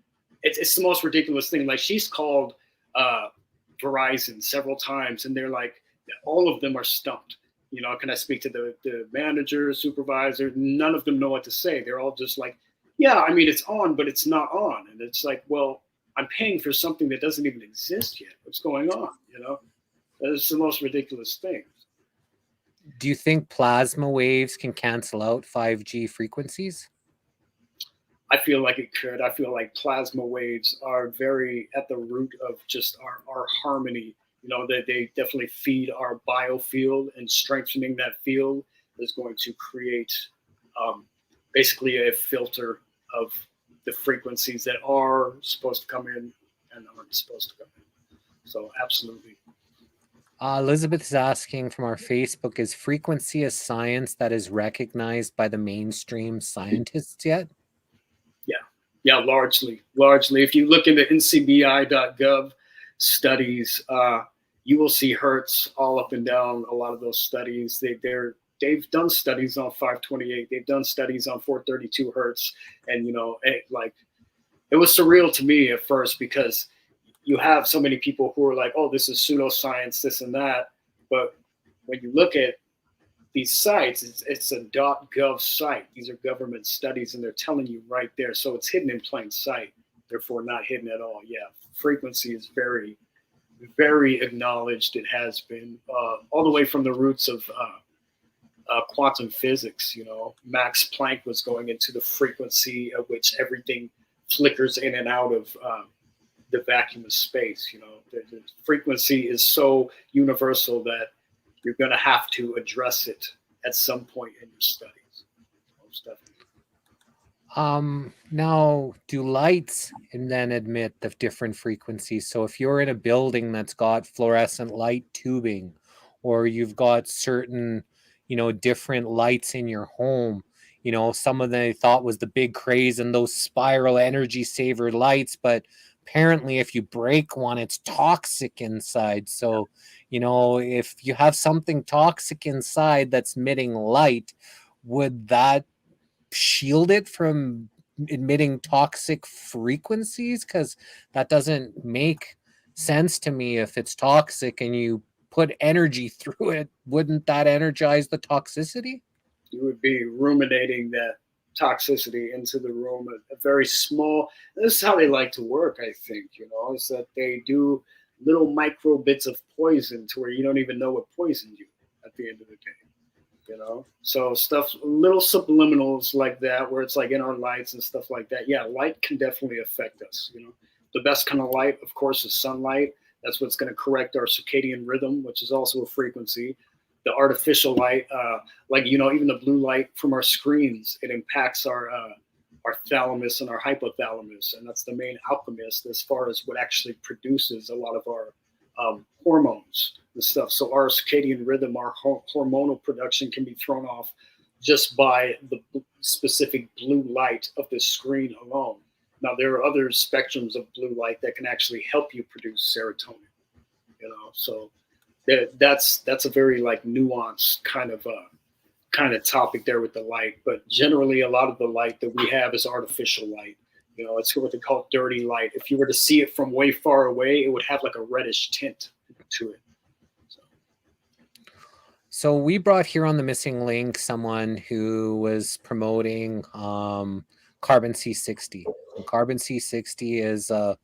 it's the most ridiculous thing. Like, she's called Verizon several times, and they're like, all of them are stumped. Can I speak to the manager, supervisor? None of them know what to say. They're all just like, yeah, I mean, it's on, but it's not on. And it's like, well, I'm paying for something that doesn't even exist yet. What's going on? That's the most ridiculous thing. Do you think plasma waves can cancel out 5G frequencies? I feel like it could. I feel like plasma waves are very at the root of just our harmony. That they definitely feed our biofield, and strengthening that field is going to create basically a filter of the frequencies that are supposed to come in and aren't supposed to come in. So absolutely. Elizabeth is asking from our Facebook, is frequency a science that is recognized by the mainstream scientists yet? Yeah, largely. If you look into ncbi.gov studies, you will see hertz all up and down a lot of those studies. They've done studies on 528. They've done studies on 432 hertz. And, it was surreal to me at first, because you have so many people who are like, oh, this is pseudoscience, this and that. But when you look at these sites, it's a .gov site. These are government studies, and they're telling you right there. So it's hidden in plain sight, therefore not hidden at all. Yeah, frequency is very, very acknowledged. It has been all the way from the roots of quantum physics. Max Planck was going into the frequency at which everything flickers in and out of the vacuum of space. The frequency is so universal that you're going to have to address it at some point in your studies. Most definitely. Now, do lights and then emit the different frequencies? So if you're in a building that's got fluorescent light tubing, or you've got certain, different lights in your home, some of them they thought was the big craze and those spiral energy saver lights, but apparently if you break one, it's toxic inside. So, if you have something toxic inside that's emitting light, would that shield it from emitting toxic frequencies? Because that doesn't make sense to me. If it's toxic and you put energy through it, wouldn't that energize the toxicity? You would be ruminating that toxicity into the room. A very small, this is how they like to work, I think, is that they do little micro bits of poison to where you don't even know what poisoned you at the end of the day. you know. So stuff, little subliminals like that, where it's like in our lights and stuff like that. Yeah, light can definitely affect us, you know. The best kind of light, of course, is sunlight. That's what's going to correct our circadian rhythm, which is also a frequency. The artificial light, like, you know, even the blue light from our screens, it impacts our thalamus and our hypothalamus, and that's the main alchemist as far as what actually produces a lot of our hormones and stuff. So our circadian rhythm, our hormonal production can be thrown off just by the specific blue light of the screen alone. Now, there are other spectrums of blue light that can actually help you produce serotonin, you know. So that's a very like nuanced kind of topic there with the light. But generally, a lot of the light that we have is artificial light. You know, it's what they call dirty light. If you were to see it from way far away, it would have like a reddish tint to it. So we brought here on the Missing Link someone who was promoting carbon C60. And carbon C60 is a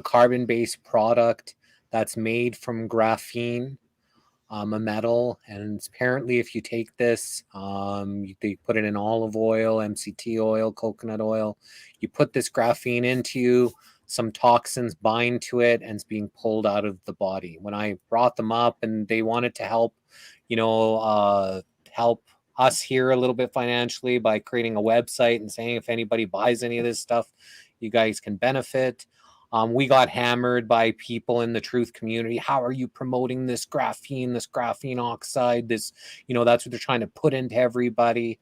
carbon-based product that's made from graphene, a metal, and apparently if you take this, they put it in olive oil, MCT oil, coconut oil, you put this graphene into you, some toxins bind to it, and it's being pulled out of the body. When I brought them up and they wanted to help, you know, help us here a little bit financially by creating a website and saying if anybody buys any of this stuff, you guys can benefit. We got hammered by people in the truth community. How are you promoting this graphene oxide? This, you know, that's what they're trying to put into everybody.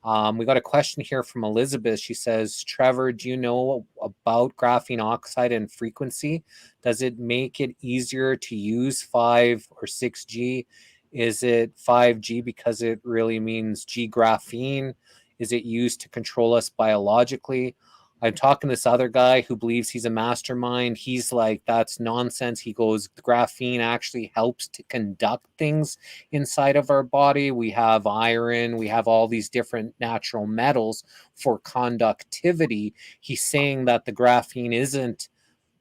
We got a question here from Elizabeth. She says, Trevor, do you know about graphene oxide and frequency? Does it make it easier to use 5 or 6G? Is it 5G because it really means G graphene? Is it used to control us biologically? I'm talking to this other guy who believes he's a mastermind. He's like, that's nonsense. He goes, graphene actually helps to conduct things inside of our body. We have iron. We have all these different natural metals for conductivity. He's saying that the graphene isn't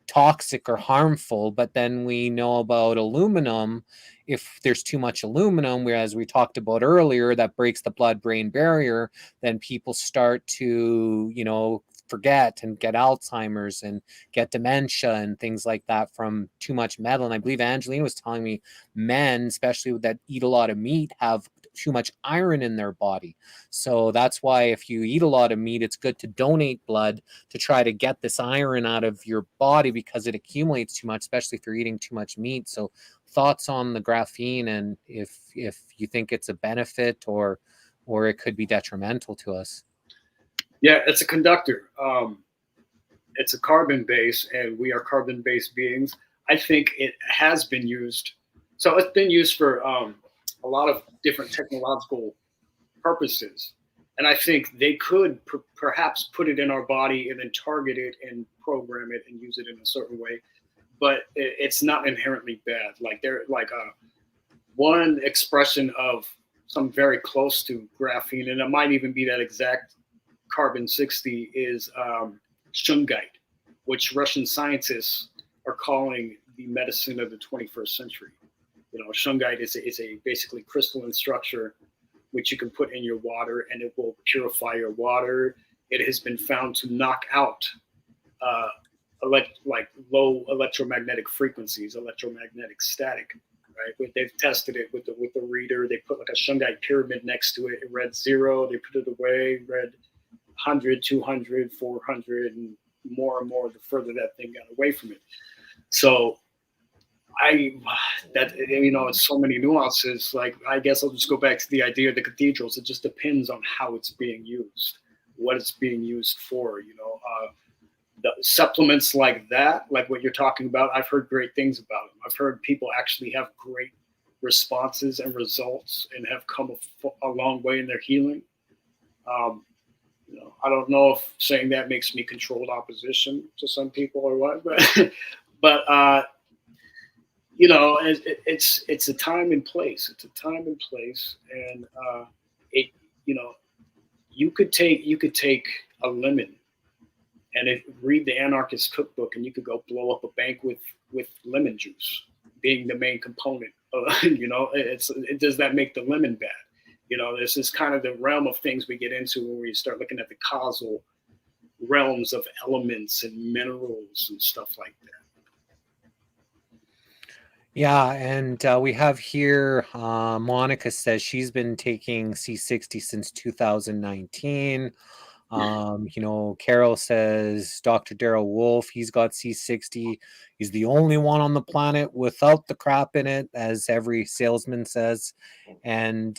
toxic or harmful, but then we know about aluminum. If there's too much aluminum, whereas we talked about earlier, that breaks the blood-brain barrier, then people start to, you know, forget and get Alzheimer's and get dementia and things like that from too much metal. And I believe Angelina was telling me men, especially that eat a lot of meat, have too much iron in their body. So that's why if you eat a lot of meat, it's good to donate blood to try to get this iron out of your body because it accumulates too much, especially if you're eating too much meat. So thoughts on the graphene and if you think it's a benefit or it could be detrimental to us? Yeah, it's a conductor. It's a carbon base, and we are carbon-based beings. I think it has been used. So it's been used for a lot of different technological purposes. And I think they could perhaps put it in our body and then target it and program it and use it in a certain way. But it's not inherently bad. Like they're like one expression of some very close to graphene, and it might even be that exact carbon 60 is shungite, which Russian scientists are calling the medicine of the 21st century. You know, shungite is a basically crystalline structure which you can put in your water and it will purify your water. It has been found to knock out like low electromagnetic frequencies, electromagnetic static. Right? They've tested it with the reader. They put like a shungite pyramid next to it. It read 0. They put it away. Read 100, 200, 400, and more the further that thing got away from it. So it's so many nuances. Like, I guess I'll just go back to the idea of the cathedrals. It just depends on how it's being used, what it's being used for, you know. The supplements like that, like what you're talking about, I've heard great things about them. I've heard people actually have great responses and results and have come a long way in their healing. You know, I don't know if saying that makes me controlled opposition to some people or what, but you know, it's a time and place. It's a time and place, and it, you know, you could take a lemon and read the Anarchist Cookbook, and you could go blow up a bank with lemon juice being the main component. You know, does that make the lemon bad? You know, this is kind of the realm of things we get into when we start looking at the causal realms of elements and minerals and stuff like that. Yeah, and we have here, Monica says she's been taking C60 since 2019. You know, Carol says Dr. Daryl Wolf, he's got C60. He's the only one on the planet without the crap in it, as every salesman says. And,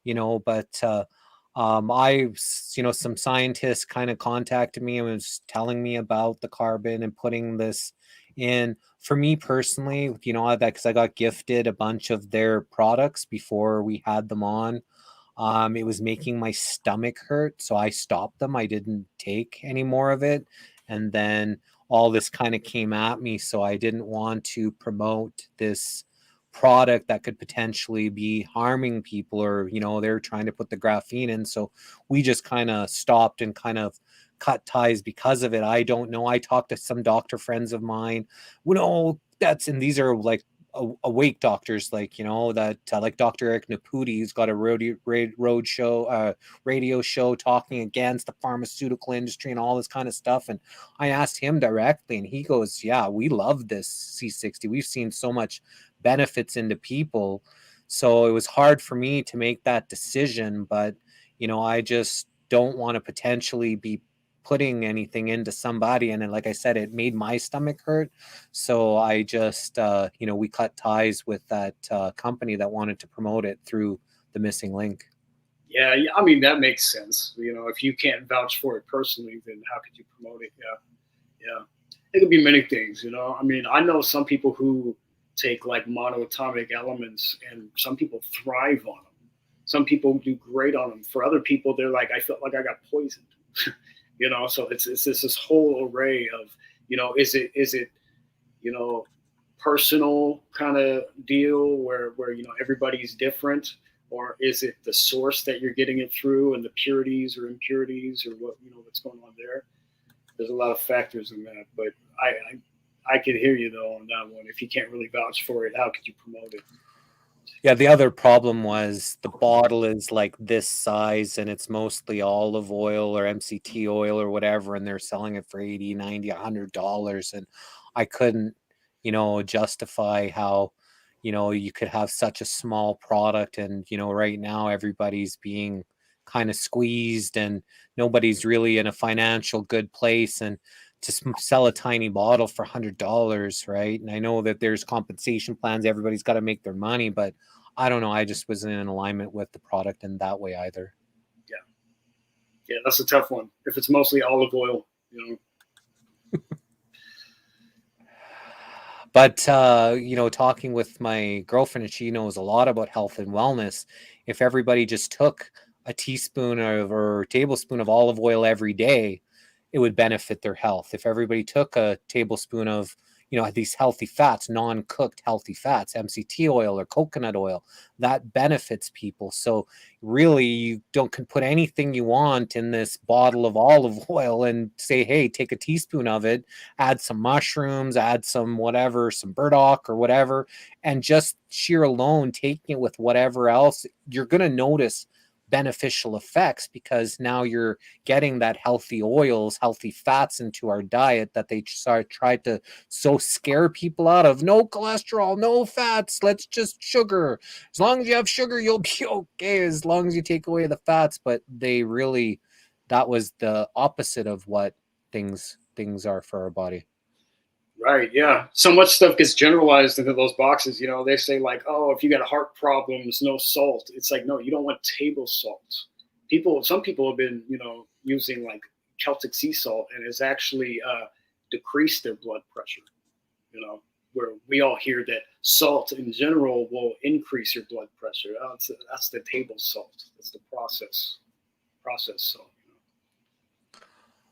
you know, but you know, some scientists kind of contacted me and was telling me about the carbon and putting this in. For me personally, you know, that because I got gifted a bunch of their products before we had them on. It was making my stomach hurt, so I stopped them. I didn't take any more of it. And then all this kind of came at me, so I didn't want to promote this product that could potentially be harming people, or, you know, they're trying to put the graphene in. So we just kind of stopped and kind of cut ties because of it. I don't know. I talked to some doctor friends of mine. No, and these are like awake doctors, like, you know, that like Dr. Eric Naputi, who's got a radio show talking against the pharmaceutical industry and all this kind of stuff. And I asked him directly, and he goes, yeah, we love this C60. We've seen so much benefits into people. So it was hard for me to make that decision, but, you know, I just don't want to potentially be putting anything into somebody. And then, like I said, it made my stomach hurt. So I just, you know, we cut ties with that company that wanted to promote it through the missing link. Yeah, I mean, that makes sense. You know, if you can't vouch for it personally, then how could you promote it? Yeah. It could be many things, you know. I mean, I know some people who take like monoatomic elements, and some people thrive on them. Some people do great on them. For other people, they're like, I felt like I got poisoned. You know, so it's this whole array of, you know, is it, you know, personal kind of deal where, you know, everybody's different, or is it the source that you're getting it through and the purities or impurities or what, you know, what's going on there? There's a lot of factors in that, but I could hear you though on that one. If you can't really vouch for it, how could you promote it? Yeah, the other problem was the bottle is like this size, and it's mostly olive oil or MCT oil or whatever, and they're selling it for $80, $90, $100. And I couldn't, you know, justify how, you know, you could have such a small product. And, you know, right now everybody's being kind of squeezed, and nobody's really in a financial good place. And to sell a tiny bottle for $100, right? And I know that there's compensation plans. Everybody's got to make their money, but I don't know. I just wasn't in alignment with the product in that way either. Yeah, that's a tough one. If it's mostly olive oil, you know. But, you know, talking with my girlfriend, and she knows a lot about health and wellness. If everybody just took a teaspoon or tablespoon of olive oil every day, it would benefit their health. If everybody took a tablespoon of, you know, these healthy fats, non-cooked healthy fats, MCT oil or coconut oil, that benefits people. So really, you can put anything you want in this bottle of olive oil and say, hey, take a teaspoon of it, add some mushrooms, add some whatever, some burdock or whatever, and just sheer alone taking it with whatever else, you're going to notice beneficial effects, because now you're getting that healthy oils, healthy fats into our diet that they tried to so scare people out of. No cholesterol, no fats, let's just sugar. As long as you have sugar, you'll be okay, as long as you take away the fats. But that was the opposite of what things are for our body. Right. Yeah. So much stuff gets generalized into those boxes. You know, they say like, oh, if you got heart problems, no salt. It's like, no, you don't want table salt. Some people have been, you know, using like Celtic sea salt, and it's actually decreased their blood pressure. You know, where we all hear that salt in general will increase your blood pressure. Oh, that's the table salt. That's the process salt.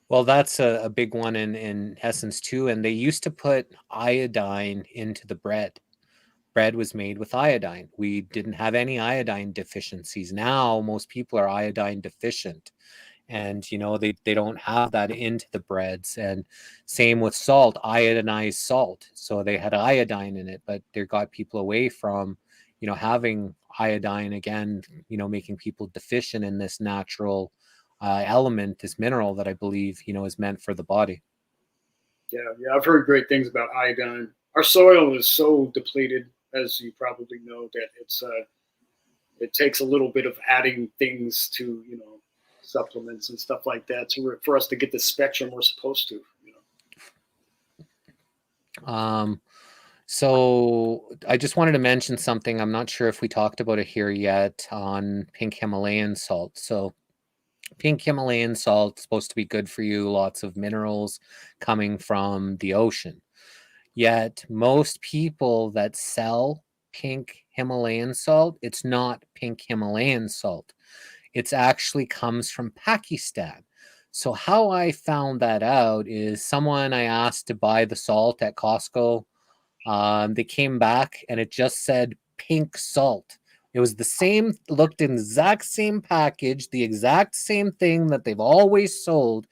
Well, that's a big one in essence too. And they used to put iodine into the bread. Bread was made with iodine. We didn't have any iodine deficiencies. Now most people are iodine deficient. And, you know, they don't have that into the breads. And same with salt, iodinized salt. So they had iodine in it, but they got people away from, having iodine again, making people deficient in this natural element, this mineral that I believe, is meant for the body. Yeah, I've heard great things about iodine. Our soil is so depleted, as you probably know, that it takes a little bit of adding things to, supplements and stuff like that for us to get the spectrum we're supposed to. So I just wanted to mention something. I'm not sure if we talked about it here yet on pink Himalayan salt. So pink Himalayan salt is supposed to be good for you, lots of minerals coming from the ocean. Yet most people that sell pink Himalayan salt, it's not pink Himalayan salt. It's actually comes from Pakistan. So how I found that out is someone I asked to buy the salt at Costco. They came back and it just said pink salt. It was the same, looked in the exact same package, the exact same thing that they've always sold,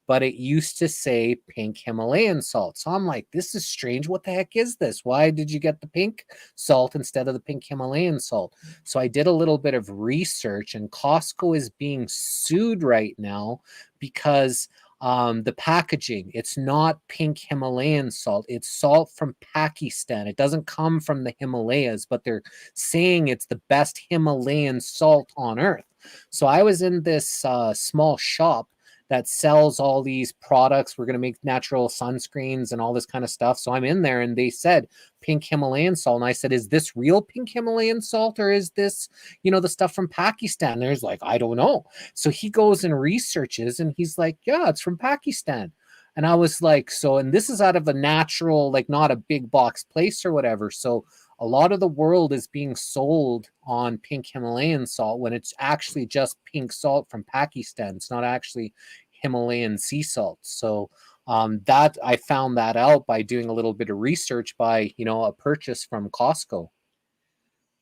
but it used to say pink Himalayan salt. So I'm like, this is strange. What the heck is this? Why did you get the pink salt instead of the pink Himalayan salt? So I did a little bit of research, and Costco is being sued right now because the packaging, it's not pink Himalayan salt, it's salt from Pakistan. It doesn't come from the Himalayas, but they're saying it's the best Himalayan salt on earth. So I was in this small shop that sells all these products. We're going to make natural sunscreens and all this kind of stuff. So I'm in there and they said pink Himalayan salt. And I said, is this real pink Himalayan salt or is this, the stuff from Pakistan? And there's like, I don't know. So he goes and researches and he's like, yeah, it's from Pakistan. And I was like, so, and this is out of a natural, like not a big box place or whatever. So a lot of the world is being sold on pink Himalayan salt when it's actually just pink salt from Pakistan. It's not actually Himalayan sea salt. So that I found that out by doing a little bit of research by, a purchase from Costco.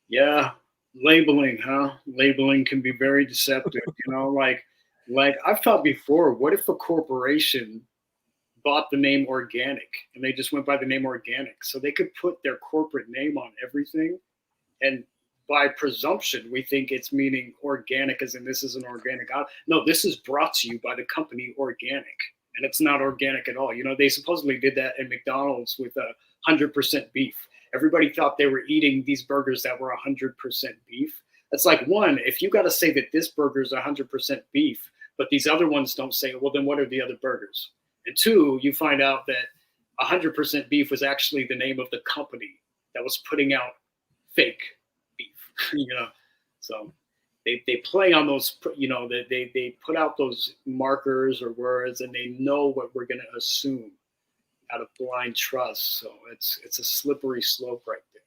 Yeah. Labeling, huh? Labeling can be very deceptive, like I've thought before, what if a corporation bought the name organic and they just went by the name organic, so they could put their corporate name on everything, and by presumption we think it's meaning organic, as in this is an organic. No, this is brought to you by the company organic, and it's not organic at all. They supposedly did that in McDonald's with 100% beef. Everybody thought they were eating these burgers that were 100% beef. That's like, one, if you got to say that this burger is 100% beef but these other ones don't say it, well then what are the other burgers? And two, you find out that 100% beef was actually the name of the company that was putting out fake beef. So they play on those, they put out those markers or words, and they know what we're going to assume out of blind trust. So it's a slippery slope right there.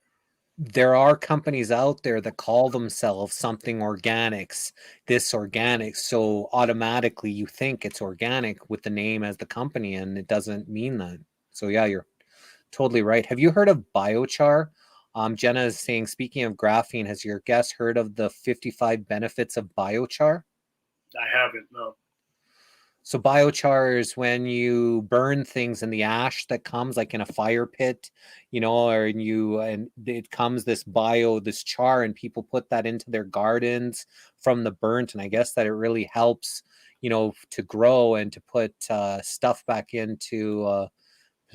There are companies out there that call themselves something organics, this organic. So automatically you think it's organic with the name as the company, and it doesn't mean that. So yeah, you're totally right. Have you heard of biochar? Jenna is saying, speaking of graphene, has your guest heard of the 55 benefits of biochar? I haven't, no. So biochar is when you burn things in the ash that comes like in a fire pit, and it comes this char, and people put that into their gardens from the burnt. And I guess that it really helps, to grow and to put stuff back into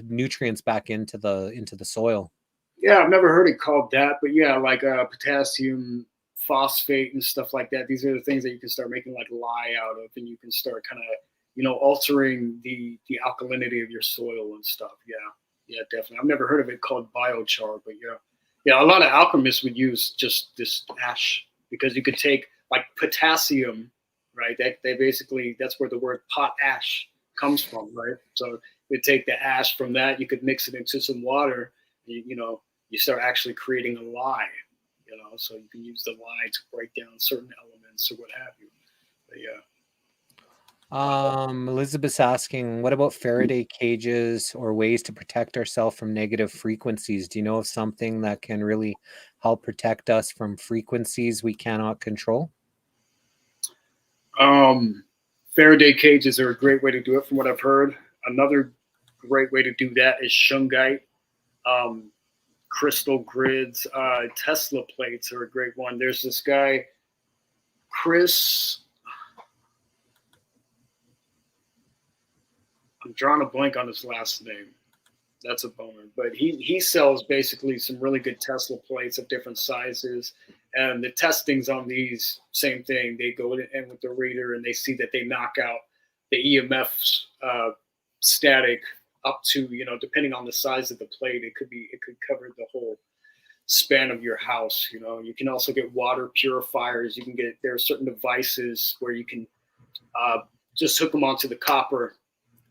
nutrients back into the soil. Yeah, I've never heard it called that, but yeah, like potassium phosphate and stuff like that. These are the things that you can start making like lye out of, and you can start kind of altering the alkalinity of your soil and stuff. Yeah, definitely. I've never heard of it called biochar, but yeah, a lot of alchemists would use just this ash, because you could take like potassium, right? They basically, that's where the word potash comes from, right? So you take the ash from that, you could mix it into some water, you start actually creating a lye, so you can use the lye to break down certain elements or what have you. But yeah. Elizabeth's asking, what about Faraday cages or ways to protect ourselves from negative frequencies? Do you know of something that can really help protect us from frequencies we cannot control? Faraday cages are a great way to do it, from what I've heard. Another great way to do that is shungite. crystal grids. Tesla plates are a great one. There's this guy, Chris. I'm drawing a blank on his last name. That's a bummer. But he sells basically some really good Tesla plates of different sizes. And the testings on these, same thing. They go in with the reader and they see that they knock out the EMF static up to, depending on the size of the plate, it could cover the whole span of your house. You can also get water purifiers. There are certain devices where you can just hook them onto the copper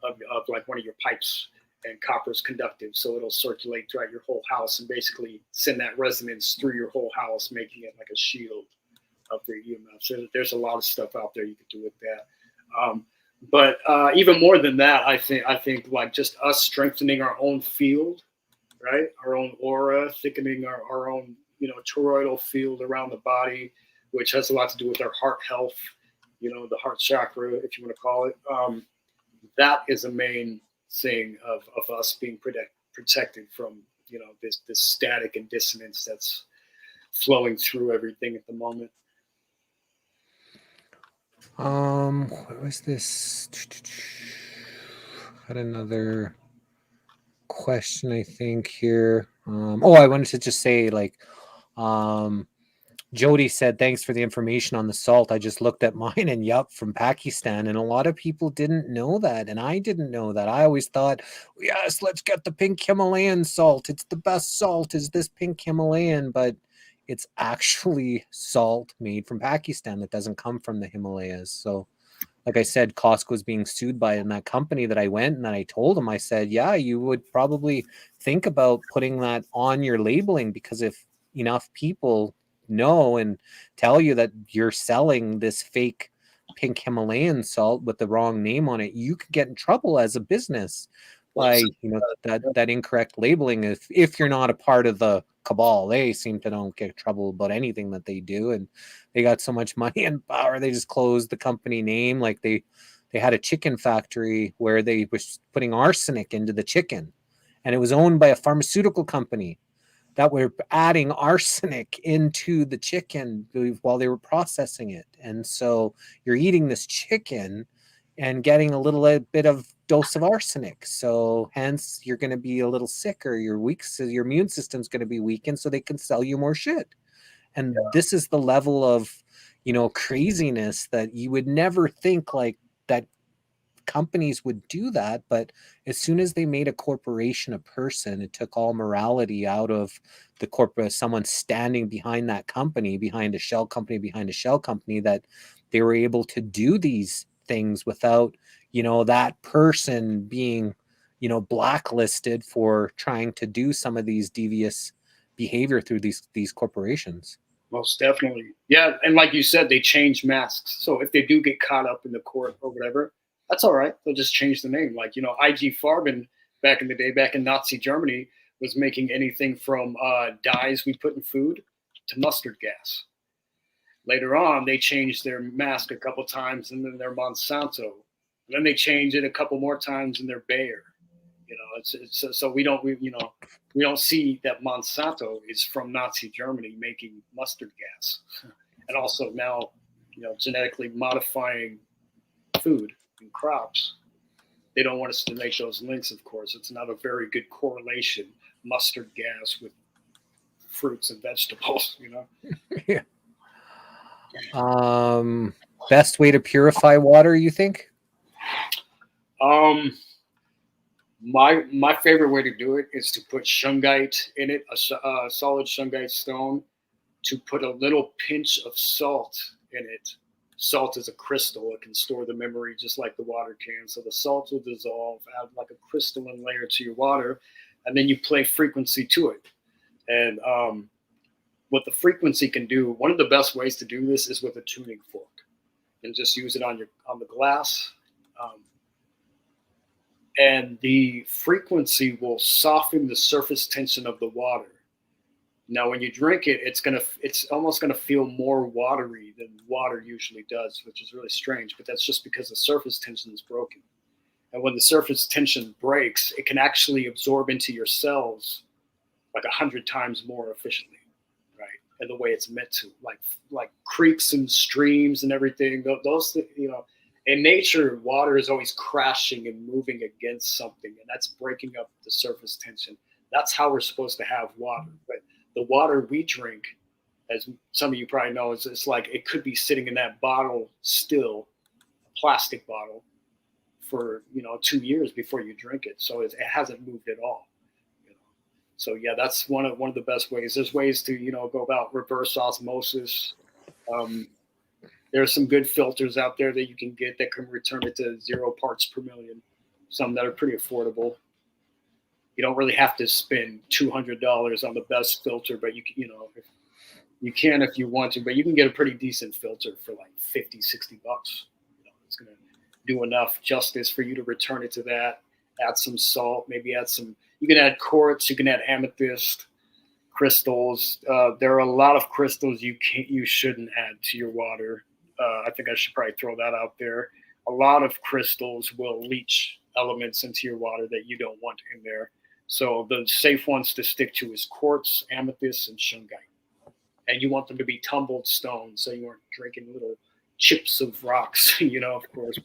of like one of your pipes, and copper is conductive, so it'll circulate throughout your whole house and basically send that resonance through your whole house, making it like a shield of the EMF. So there's a lot of stuff out there you could do with that. But even more than that, I think like just us strengthening our own field, right? Our own aura, thickening our own, toroidal field around the body, which has a lot to do with our heart health, the heart chakra, if you want to call it. That is a main thing of us being protected from, this static and dissonance that's flowing through everything at the moment. What was this? Had another question, I think, here. I wanted to just say, like, Jody said, thanks for the information on the salt. I just looked at mine and from Pakistan. And a lot of people didn't know that. And I didn't know that. I always thought, yes, let's get the pink Himalayan salt. It's the best salt is this pink Himalayan. But it's actually salt made from Pakistan that doesn't come from the Himalayas. So like I said, Costco is being sued by that company that I went and that I told them, I said, yeah, you would probably think about putting that on your labeling, because if enough people know and tell you that you're selling this fake pink Himalayan salt with the wrong name on it, you could get in trouble as a business by that incorrect labeling. If you're not a part of the cabal, they seem to don't get trouble about anything that they do, and they got so much money and power, they just closed the company name. Like they had a chicken factory where they was putting arsenic into the chicken, and it was owned by a pharmaceutical company that were adding arsenic into the chicken while they were processing it. And so you're eating this chicken and getting a little bit of dose of arsenic. So hence you're going to be a little sicker. Your immune system's going to be weakened, so they can sell you more shit. And this is the level of, craziness that you would never think like that companies would do that. But as soon as they made a corporation a person, it took all morality out of the corporate, someone standing behind that company, behind a shell company, that they were able to do these things without, that person being, blacklisted for trying to do some of these devious behavior through these corporations. Most definitely. Yeah. And like you said, they change masks. So if they do get caught up in the court or whatever, that's all right. They'll just change the name. Like, IG Farben back in the day, back in Nazi Germany, was making anything from dyes we put in food to mustard gas. Later on, they changed their mask a couple times, and then their Monsanto. And then they changed it a couple more times in their Bayer. So we don't see that Monsanto is from Nazi Germany making mustard gas, and also now, genetically modifying food and crops. They don't want us to make those links, of course. It's not a very good correlation, mustard gas with fruits and vegetables, Yeah. Best way to purify water, you think? My favorite way to do it is to put shungite in it, a solid shungite stone, to put a little pinch of salt in it. Salt is a crystal. It can store the memory just like the water can. So the salt will dissolve, add like a crystalline layer to your water, and then you play frequency to it. And what the frequency can do, one of the best ways to do this is with a tuning fork, and just use it on the glass. And the frequency will soften the surface tension of the water. Now, when you drink it, it's almost gonna feel more watery than water usually does, which is really strange. But that's just because the surface tension is broken. And when the surface tension breaks, it can actually absorb into your cells like 100 times more efficiently, right? And the way it's meant to, like creeks and streams and everything. Those, you know, in nature, water is always crashing and moving against something, and that's breaking up the surface tension. That's how we're supposed to have water. But the water we drink, as some of you probably know, is it's like it could be sitting in that bottle still, a plastic bottle, for 2 years before you drink it. So it hasn't moved at all. So yeah, that's one of the best ways. There's ways to go about reverse osmosis. There's some good filters out there that you can get that can return it to 0 parts per million. Some that are pretty affordable. You don't really have to spend $200 on the best filter, but you can if you want to. But you can get a pretty decent filter for like $50, $60. It's gonna do enough justice for you to return it to that. Add some salt, maybe add some. You can add quartz, you can add amethyst crystals. There are a lot of crystals you shouldn't add to your water. I think I should probably throw that out there. A lot of crystals will leach elements into your water that you don't want in there. So the safe ones to stick to is quartz, amethyst, and shungite. And you want them to be tumbled stones, so you aren't drinking little chips of rocks, of course.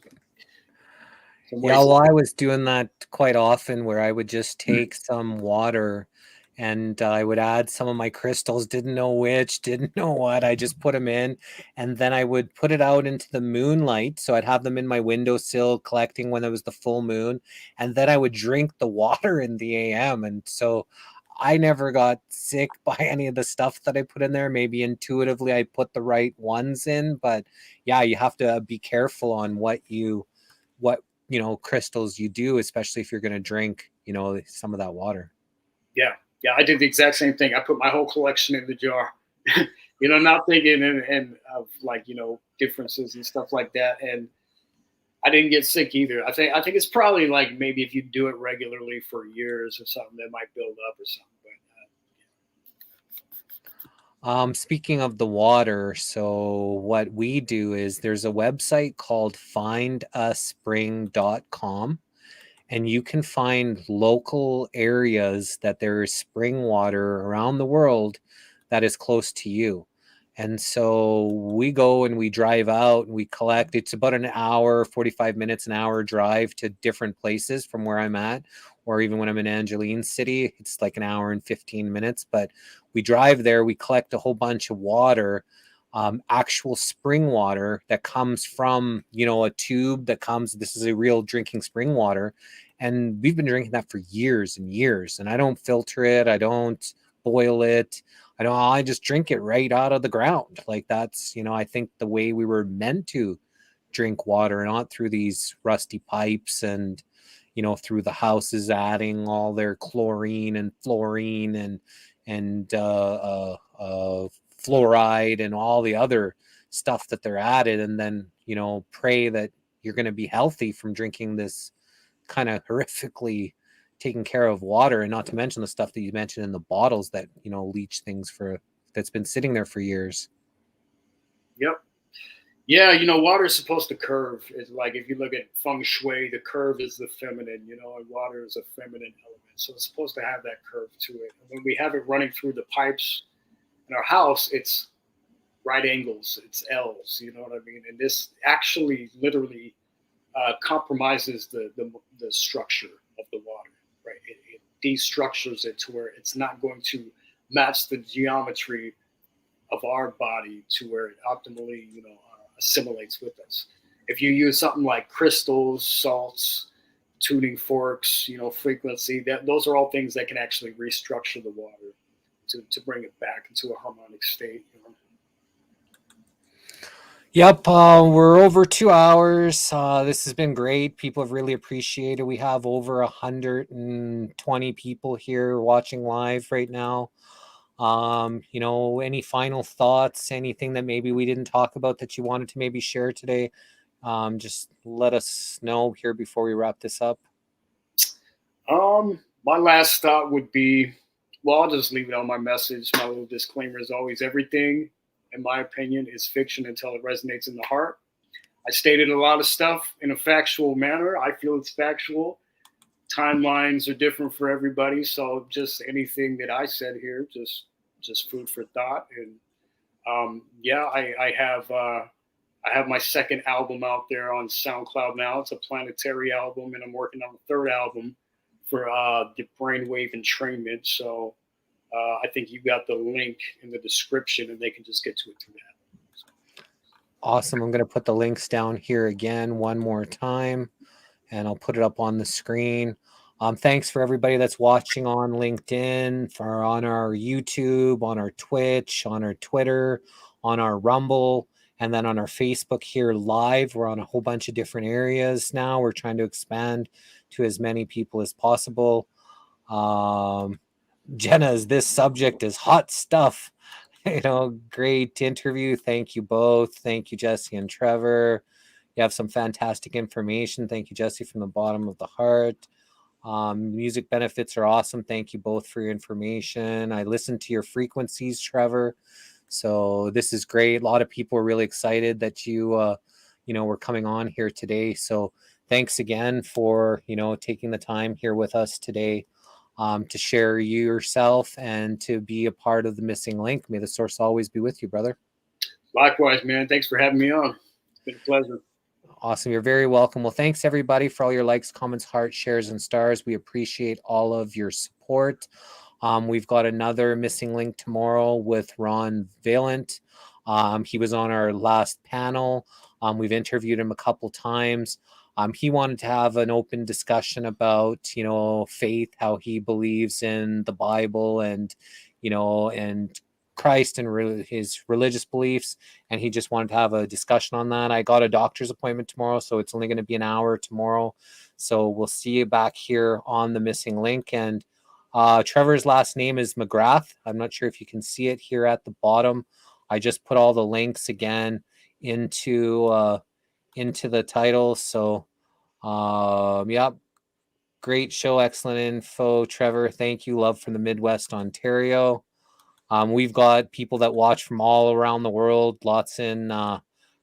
Yeah, well, I was doing that quite often where I would just take some water and I would add some of my crystals, didn't know which, didn't know what. I just put them in and then I would put it out into the moonlight. So I'd have them in my windowsill collecting when it was the full moon. And then I would drink the water in the AM. And so I never got sick by any of the stuff that I put in there. Maybe intuitively I put the right ones in. But yeah, you have to be careful on what crystals you do, especially if you're going to drink, some of that water. Yeah. I did the exact same thing. I put my whole collection in the jar, not thinking and of differences and stuff like that. And I didn't get sick either. I think it's probably like maybe if you do it regularly for years or something, that might build up or something. But, Speaking of the water, so what we do is there's a website called findaspring.com, and you can find local areas that there is spring water around the world that is close to you. And so we go and we drive out and we collect. It's about an hour, 45 minutes, an hour drive to different places from where I'm at. Or even when I'm in Angeline City, it's like an hour and 15 minutes. But we drive there, we collect a whole bunch of water, actual spring water that comes from, a tube that comes. This is a real drinking spring water. And we've been drinking that for years and years. And I don't filter it. I don't boil it. I just drink it right out of the ground. Like that's, I think the way we were meant to drink water, not through these rusty pipes and, through the houses adding all their chlorine and fluorine and fluoride and all the other stuff that they're added. And then, pray that you're going to be healthy from drinking this kind of horrifically taken care of water, and not to mention the stuff that you mentioned in the bottles that leach things that's been sitting there for years. Yep. Yeah, water is supposed to curve. It's like if you look at feng shui, the curve is the feminine, and water is a feminine element, so it's supposed to have that curve to it. And when we have it running through the pipes in our house, it's right angles, it's L's, you know what I mean? And this actually literally compromises the structure of the water. Right, it destructures it to where it's not going to match the geometry of our body to where it optimally, assimilates with us. If you use something like crystals, salts, tuning forks, frequency, those are all things that can actually restructure the water to bring it back into a harmonic state. Yep, we're over 2 hours. This has been great. People have really appreciated. We have over 120 people here watching live right now. Any final thoughts, anything that maybe we didn't talk about that you wanted to maybe share today? Just let us know here before we wrap this up. My last thought would be, well, I'll just leave it on my message. My little disclaimer is always everything, in my opinion, is fiction until it resonates in the heart. I stated a lot of stuff in a factual manner. I feel it's factual. timelines are different for everybody. So just anything that I said here, just food for thought. And yeah, I have my second album out there on SoundCloud now. It's a planetary album, and I'm working on the third album for the brainwave entrainment. So I think you got the link in the description, and they can just get to it through that. Awesome. I'm going to put the links down here again one more time, and I'll put it up on the screen. Thanks for everybody that's watching on LinkedIn, for on our YouTube, on our Twitch, on our Twitter, on our Rumble, and then on our Facebook here live. We're on a whole bunch of different areas now. We're trying to expand to as many people as possible. Jenna's, this subject is hot stuff. Great interview. Thank you both. Thank you, Jesse and Trevor. You have some fantastic information. Thank you, Jesse, from the bottom of the heart. Music benefits are awesome. Thank you both for your information. I listened to your frequencies, Trevor. So this is great. A lot of people are really excited that you were coming on here today. So thanks again for, taking the time here with us today to share yourself and to be a part of the Missing Link. May the source always be with you, brother. Likewise, man. Thanks for having me on. It's been a pleasure. Awesome. You're very welcome. Well, thanks everybody for all your likes, comments, hearts, shares, and stars. We appreciate all of your support. We've got another Missing Link tomorrow with Ron Valent. He was on our last panel. We've interviewed him a couple times. He wanted to have an open discussion about, faith, how he believes in the Bible and Christ and his religious beliefs. And he just wanted to have a discussion on that. I got a doctor's appointment tomorrow, so it's only going to be an hour tomorrow. So we'll see you back here on the Missing Link. And Trevor's last name is McGrath. I'm not sure if you can see it here at the bottom. I just put all the links again into the title. So great show, excellent info, Trevor. Thank you. Love from the Midwest Ontario. We've got people that watch from all around the world, lots in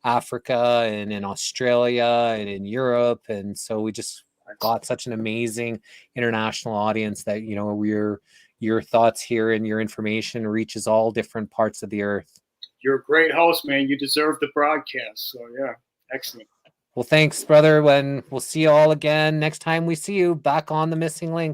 Africa and in Australia and in Europe. And so we just got such an amazing international audience that, your thoughts here and your information reaches all different parts of the earth. You're a great host, man. You deserve the broadcast. So yeah, excellent. Well, thanks, brother. We'll see you all again next time we see you back on the Missing Link.